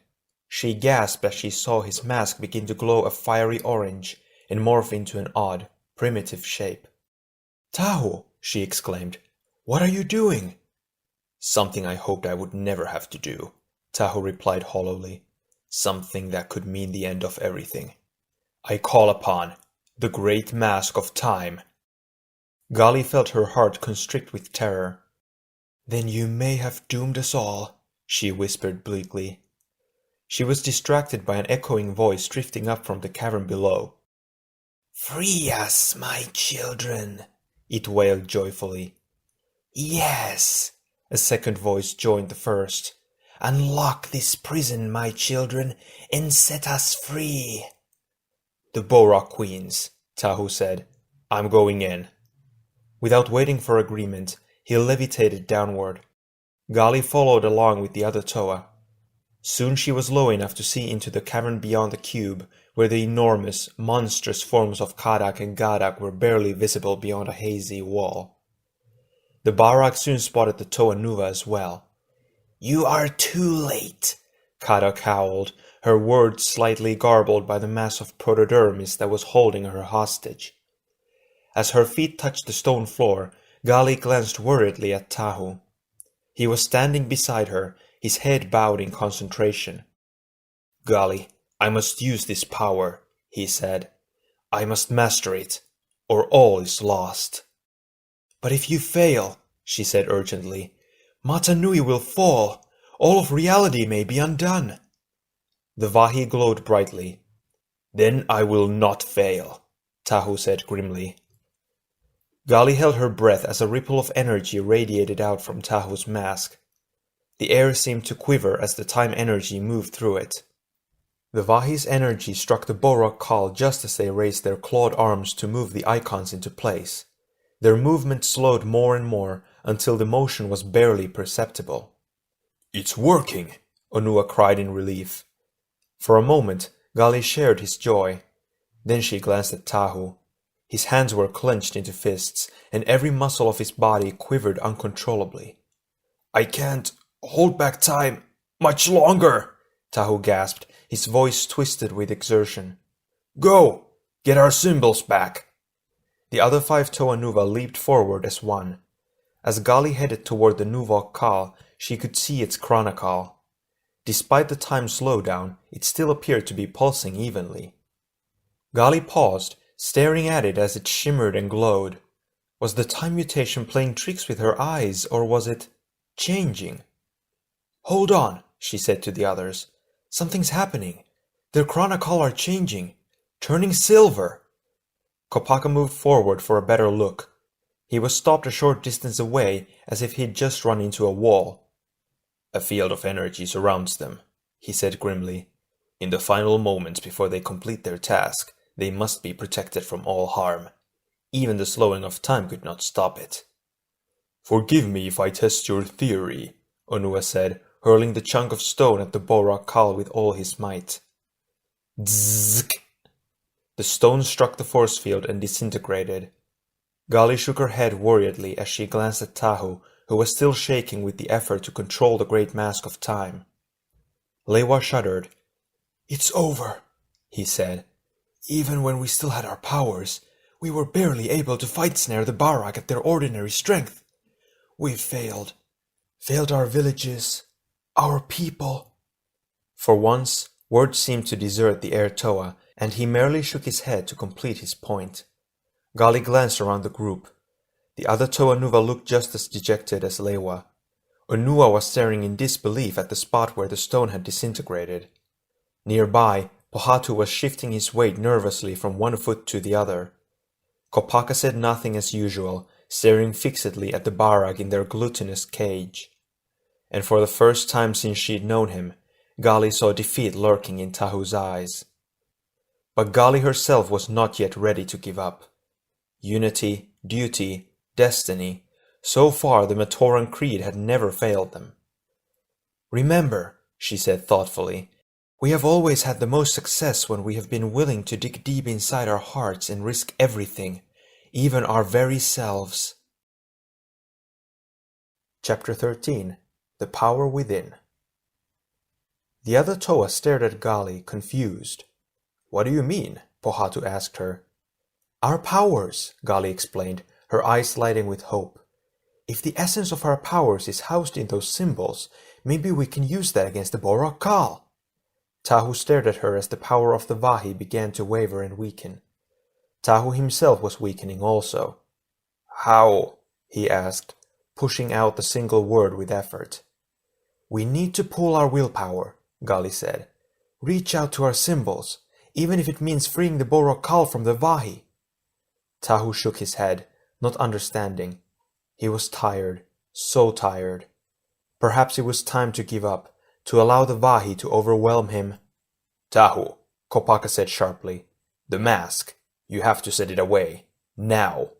Speaker 1: She gasped as she saw his mask begin to glow a fiery orange and morph into an odd, primitive shape. "Tahu!" she exclaimed. "What are you doing?" "Something I hoped I would never have to do," Tahu replied hollowly. "Something that could mean the end of everything. I call upon the Great Mask of Time." Gali felt her heart constrict with terror. "Then you may have doomed us all," she whispered bleakly. She was distracted by an echoing voice drifting up from the cavern below. "Free us, my children," it wailed joyfully. "Yes, A second voice joined the first. "Unlock this prison, my children, and set us free." "The Bohrok Queens," Tahu said. "I'm going in." Without waiting for agreement, he levitated downward. Gali followed along with the other Toa. Soon she was low enough to see into the cavern beyond the cube, where the enormous, monstrous forms of Kadak and Gadak were barely visible beyond a hazy wall. The Bohrok soon spotted the Toa Nuva as well. "You are too late," Kadak howled, her words slightly garbled by the mass of protodermis that was holding her hostage. As her feet touched the stone floor, Gali glanced worriedly at Tahu. He was standing beside her, his head bowed in concentration. "Gali, I must use this power," he said. "I must master it, or all is lost." "But if you fail," she said urgently, "Mata Nui will fall. All of reality may be undone." The Vahi glowed brightly. "Then I will not fail," Tahu said grimly. Gali held her breath as a ripple of energy radiated out from Tahu's mask. The air seemed to quiver as the time energy moved through it. The Vahi's energy struck the Bohrok Kal just as they raised their clawed arms to move the icons into place. Their movement slowed more and more until the motion was barely perceptible. "It's working!" Onua cried in relief. For a moment, Gali shared his joy. Then she glanced at Tahu. His hands were clenched into fists, and every muscle of his body quivered uncontrollably. "I can't hold back time much longer," Tahu gasped, his voice twisted with exertion. "Go! Get our symbols back!" The other 5 Toa Nuva leaped forward as one. As Gali headed toward the Bohrok Kal, she could see its Chronicle. Despite the time slowdown, it still appeared to be pulsing evenly. Gali paused, staring at it as it shimmered and glowed. Was the time mutation playing tricks with her eyes, or was it changing? "Hold on," she said to the others. "Something's happening. Their Chronicle are changing, turning silver." Kopaka moved forward for a better look. He was stopped a short distance away, as if he'd just run into a wall. "A field of energy surrounds them," he said grimly. "In the final moments before they complete their task, they must be protected from all harm. Even the slowing of time could not stop it." "Forgive me if I test your theory," Onua said, hurling the chunk of stone at the Bohrok Kal with all his might. Zzz! The stone struck the force field and disintegrated. Gali shook her head worriedly as she glanced at Tahu, who was still shaking with the effort to control the great mask of time. Lewa shuddered. "It's over," he said. "Even when we still had our powers, we were barely able to fight snare the Bohrok at their ordinary strength. We've failed. Failed our villages, our people." For once, words seemed to desert the Air Toa, and he merely shook his head to complete his point. Gali glanced around the group. The other Toa Nuva looked just as dejected as Lewa. Onua was staring in disbelief at the spot where the stone had disintegrated. Nearby, Pohatu was shifting his weight nervously from one foot to the other. Kopaka said nothing as usual, staring fixedly at the Bohrok in their glutinous cage. And for the first time since she'd known him, Gali saw defeat lurking in Tahu's eyes. But Gali herself was not yet ready to give up. Unity, duty, destiny, so far the Matoran creed had never failed them. "Remember," she said thoughtfully, "we have always had the most success when we have been willing to dig deep inside our hearts and risk everything, even our very selves." Chapter 13. The Power Within. The other Toa stared at Gali, confused. "What do you mean?" Pohatu asked her. "Our powers," Gali explained, her eyes lighting with hope. "If the essence of our powers is housed in those symbols, maybe we can use that against the Bohrok Kal." Tahu stared at her as the power of the Vahi began to waver and weaken. Tahu himself was weakening also. "How?" he asked, pushing out the single word with effort. "We need to pool our willpower," Gali said. "Reach out to our symbols, even if it means freeing the Bohrok Kal from the Vahi." Tahu shook his head, not understanding. He was tired, so tired. Perhaps it was time to give up, to allow the Vahi to overwhelm him. Tahu, Kopaka said sharply. The mask. You have to set it away. Now.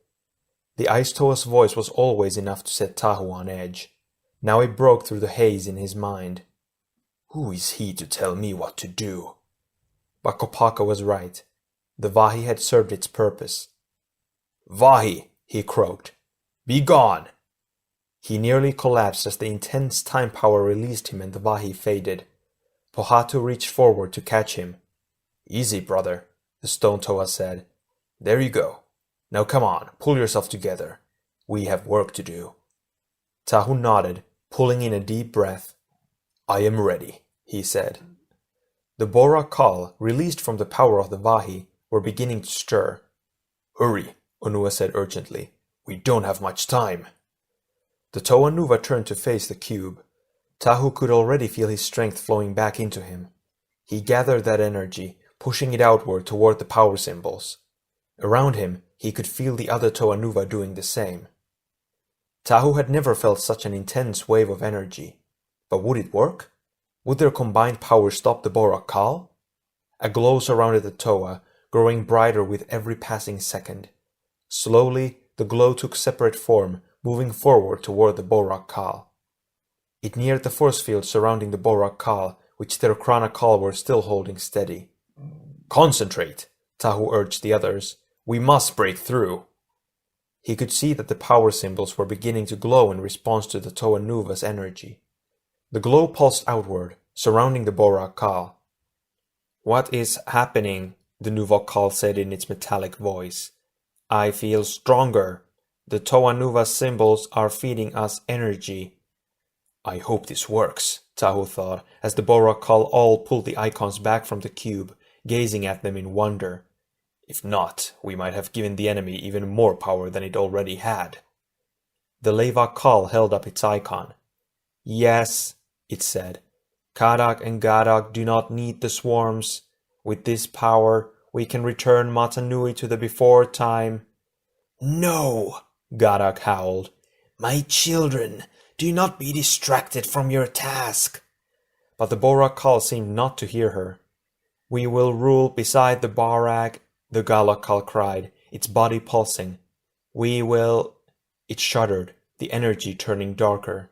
Speaker 1: The Ice Toa's voice was always enough to set Tahu on edge. Now it broke through the haze in his mind. Who is he to tell me what to do? But Kopaka was right. The Vahi had served its purpose. Vahi, he croaked. Be gone! He nearly collapsed as the intense time power released him and the Vahi faded. Pohatu reached forward to catch him. Easy, brother, the Stone Toa said. There you go. Now come on, pull yourself together. We have work to do. Tahu nodded, pulling in a deep breath. I am ready, he said. The Bohrok Kal, released from the power of the Vahi, were beginning to stir. Hurry, Onua said urgently. We don't have much time. The Toa Nuva turned to face the cube. Tahu could already feel his strength flowing back into him. He gathered that energy, pushing it outward toward the power symbols. Around him, he could feel the other Toa Nuva doing the same. Tahu had never felt such an intense wave of energy. But would it work? Would their combined power stop the Bohrok Kal? A glow surrounded the Toa, growing brighter with every passing second. Slowly, the glow took separate form, moving forward toward the Bohrok Kal. It neared the force field surrounding the Bohrok Kal, which their Chronicle were still holding steady. Concentrate, Tahu urged the others. We must break through. He could see that the power symbols were beginning to glow in response to the Toa Nuva's energy. The glow pulsed outward, surrounding the Bohrok Kal. What is happening? The Nuva Kal said in its metallic voice. I feel stronger. The Toa Nuva symbols are feeding us energy. I hope this works, Tahu thought, as the Bohrok Kal all pulled the icons back from the cube, gazing at them in wonder. If not, we might have given the enemy even more power than it already had. The Leva Kal held up its icon. Yes, it said. Kadak and Gadak do not need the swarms. With this power, we can return Mata Nui to the before time. No, Gadak howled. My children, do not be distracted from your task. But the Bohrok Kal seemed not to hear her. We will rule beside the Barak, the Galak Kal cried, its body pulsing. We will... It shuddered, the energy turning darker.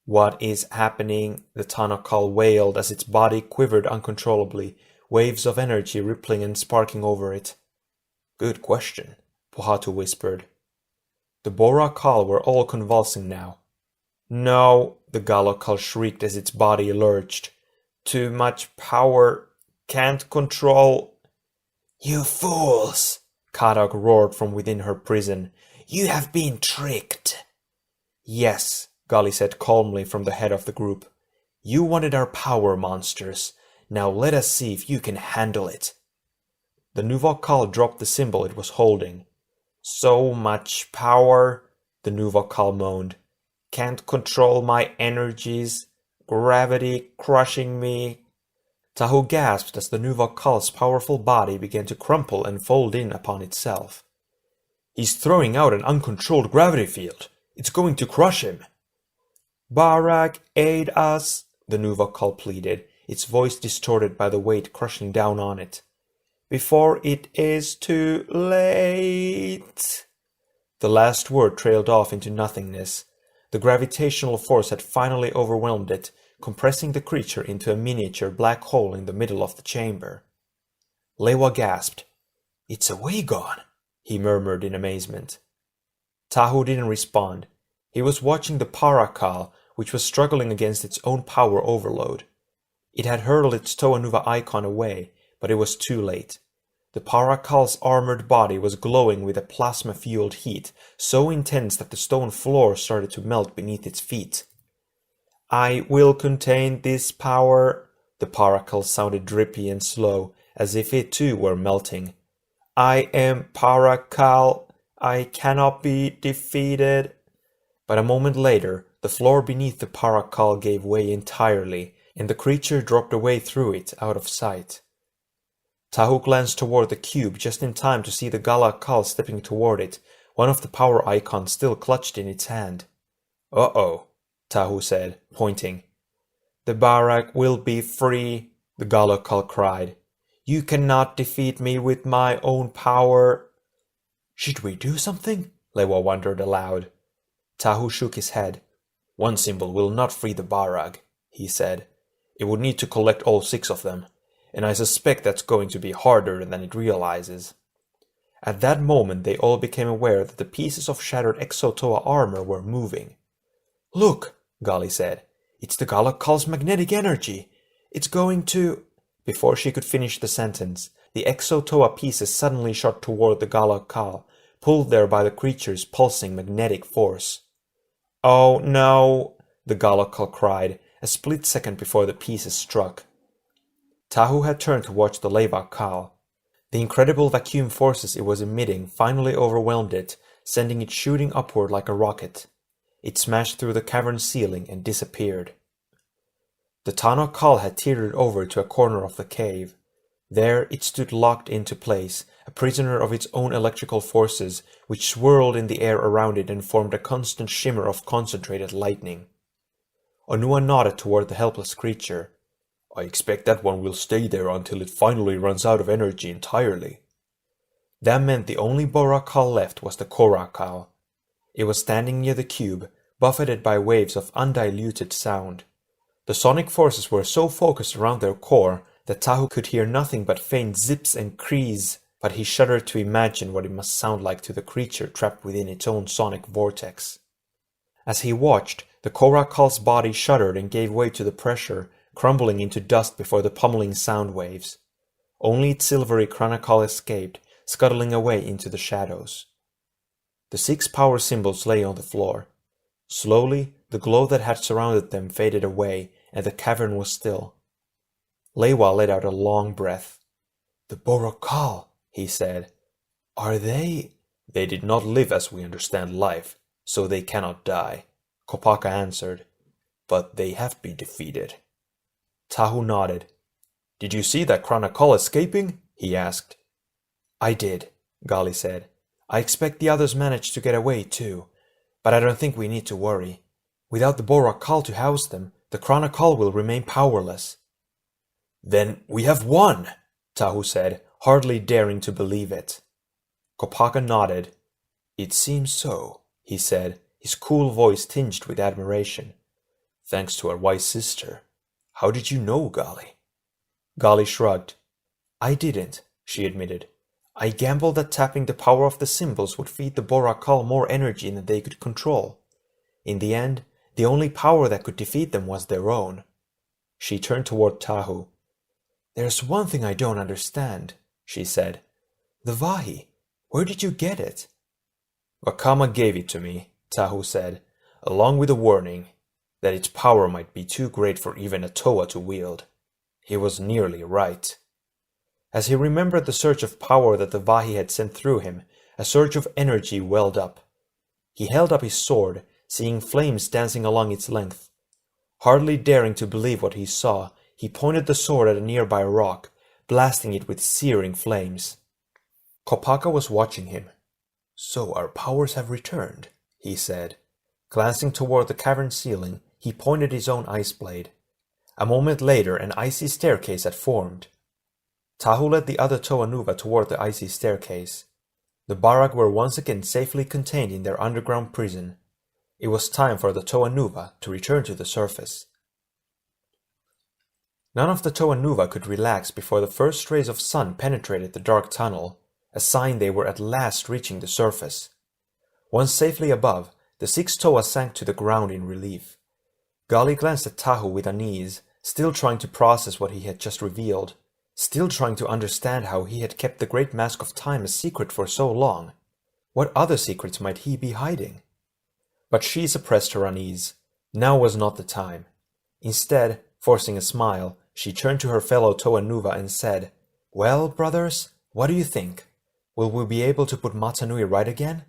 Speaker 1: What is happening? The Tanakh Kal wailed as its body quivered uncontrollably, waves of energy rippling and sparking over it. Good question, Pohatu whispered. The Bohrok Kal were all convulsing now. No, the Galak Kal shrieked as its body lurched. Too much power. Can't control... You fools! Kadak roared from within her prison. You have been tricked. Yes, Gali said calmly from the head of the group. You wanted our power, monsters. Now let us see if you can handle it. The Nuva Kal dropped the symbol it was holding. So much power, the Nuva Kal moaned. Can't control my energies. Gravity crushing me. Tahu gasped as the Nuva Kal's powerful body began to crumple and fold in upon itself. He's throwing out an uncontrolled gravity field. It's going to crush him. Barak, aid us, the Nuva Kal pleaded, its voice distorted by the weight crushing down on it. Before it is too late. The last word trailed off into nothingness. The gravitational force had finally overwhelmed it, compressing the creature into a miniature black hole in the middle of the chamber. Lewa gasped. It's away gone, he murmured in amazement. Tahu didn't respond. He was watching the Bohrok Kal, which was struggling against its own power overload. It had hurled its Toa Nuva icon away, but it was too late. The Bohrok Kal's armored body was glowing with a plasma-fueled heat, so intense that the stone floor started to melt beneath its feet. I will contain this power. The Bohrok Kal sounded drippy and slow, as if it too were melting. I am Bohrok Kal. I cannot be defeated. But a moment later, the floor beneath the Bohrok Kal gave way entirely, and the creature dropped away through it, out of sight. Tahu glanced toward the cube just in time to see the Galak Kal stepping toward it, one of the power icons still clutched in its hand. Uh-oh, Tahu said, pointing. The Bohrok will be free, the Bohrok Kal cried. You cannot defeat me with my own power. Should we do something? Lewa wondered aloud. Tahu shook his head. One symbol will not free the Bohrok, he said. It would need to collect all 6 of them, and I suspect that's going to be harder than it realizes. At that moment they all became aware that the pieces of shattered Exotoa armor were moving. Look, Gali said. It's the Bohrok Kal's magnetic energy. It's going to... Before she could finish the sentence, the Exotoa pieces suddenly shot toward the Bohrok Kal, pulled there by the creature's pulsing magnetic force. Oh no, the Bohrok Kal cried, a split second before the pieces struck. Tahu had turned to watch the Leva Kal. The incredible vacuum forces it was emitting finally overwhelmed it, sending it shooting upward like a rocket. It smashed through the cavern ceiling and disappeared. The Bohrok Kal had teetered over to a corner of the cave. There it stood locked into place, a prisoner of its own electrical forces, which swirled in the air around it and formed a constant shimmer of concentrated lightning. Onua nodded toward the helpless creature. I expect that one will stay there until it finally runs out of energy entirely. That meant the only Bohrok Kal left was the Bohrok Kal. It was standing near the cube, buffeted by waves of undiluted sound. The sonic forces were so focused around their core that Tahu could hear nothing but faint zips and crees, but he shuddered to imagine what it must sound like to the creature trapped within its own sonic vortex. As he watched, the Bohrok Kal's body shuddered and gave way to the pressure, crumbling into dust before the pummeling sound waves. Only its silvery chronicle escaped, scuttling away into the shadows. The 6 power symbols lay on the floor. Slowly, the glow that had surrounded them faded away, and the cavern was still. Lewa let out a long breath. The Bohrok Kal, he said. Are they? They did not live as we understand life, so they cannot die, Kopaka answered. But they have been defeated. Tahu nodded. Did you see that chronicle escaping? He asked. I did, Gali said. I expect the others managed to get away too, but I don't think we need to worry. Without the Bohrok Kal to house them, the chronicle will remain powerless. Then we have won, Tahu said, hardly daring to believe it. Kopaka nodded. It seems so, he said, his cool voice tinged with admiration. Thanks to our wise sister. How did you know, Gali? Gali shrugged. I didn't, she admitted. I gambled that tapping the power of the symbols would feed the Bohrok Kal more energy than they could control. In the end, the only power that could defeat them was their own. She turned toward Tahu. There's one thing I don't understand, she said. The Vahi, where did you get it? Wakama gave it to me, Tahu said, along with a warning that its power might be too great for even a Toa to wield. He was nearly right. As he remembered the surge of power that the Vahi had sent through him, a surge of energy welled up. He held up his sword, seeing flames dancing along its length. Hardly daring to believe what he saw, he pointed the sword at a nearby rock, blasting it with searing flames. Kopaka was watching him. So our powers have returned, he said. Glancing toward the cavern ceiling, he pointed his own ice blade. A moment later, an icy staircase had formed. Tahu led the other Toa Nuva toward the icy staircase. The Bohrok were once again safely contained in their underground prison. It was time for the Toa Nuva to return to the surface. None of the Toa Nuva could relax before the first rays of sun penetrated the dark tunnel, a sign they were at last reaching the surface. Once safely above, the 6 Toa sank to the ground in relief. Gali glanced at Tahu with unease, still trying to process what he had just revealed. Still trying to understand how he had kept the Great Mask of Time a secret for so long. What other secrets might he be hiding? But she suppressed her unease. Now was not the time. Instead, forcing a smile, she turned to her fellow Toa Nuva and said, Well, brothers, what do you think? Will we be able to put Mata Nui right again?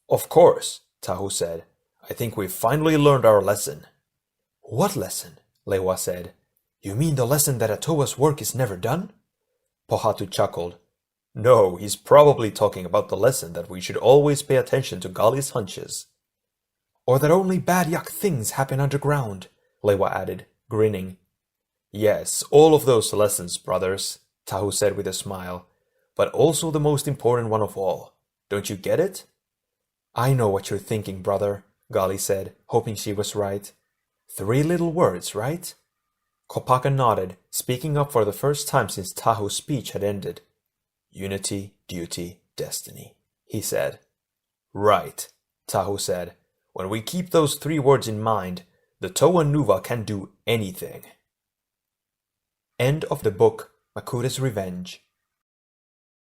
Speaker 1: Of course, Tahu said. I think we've finally learned our lesson. What lesson? Lewa said. You mean the lesson that a Toa's work is never done? Pohatu chuckled. No, he's probably talking about the lesson that we should always pay attention to Gali's hunches. Or that only bad yuck things happen underground, Lewa added, grinning. Yes, all of those lessons, brothers, Tahu said with a smile, but also the most important one of all. Don't you get it? I know what you're thinking, brother, Gali said, hoping she was right. 3 little words, right? Kopaka nodded, speaking up for the first time since Tahu's speech had ended. Unity, duty, destiny, he said. Right, Tahu said. When we keep those 3 words in mind, the Toa Nuva can do anything. End of the book Makuta's Revenge.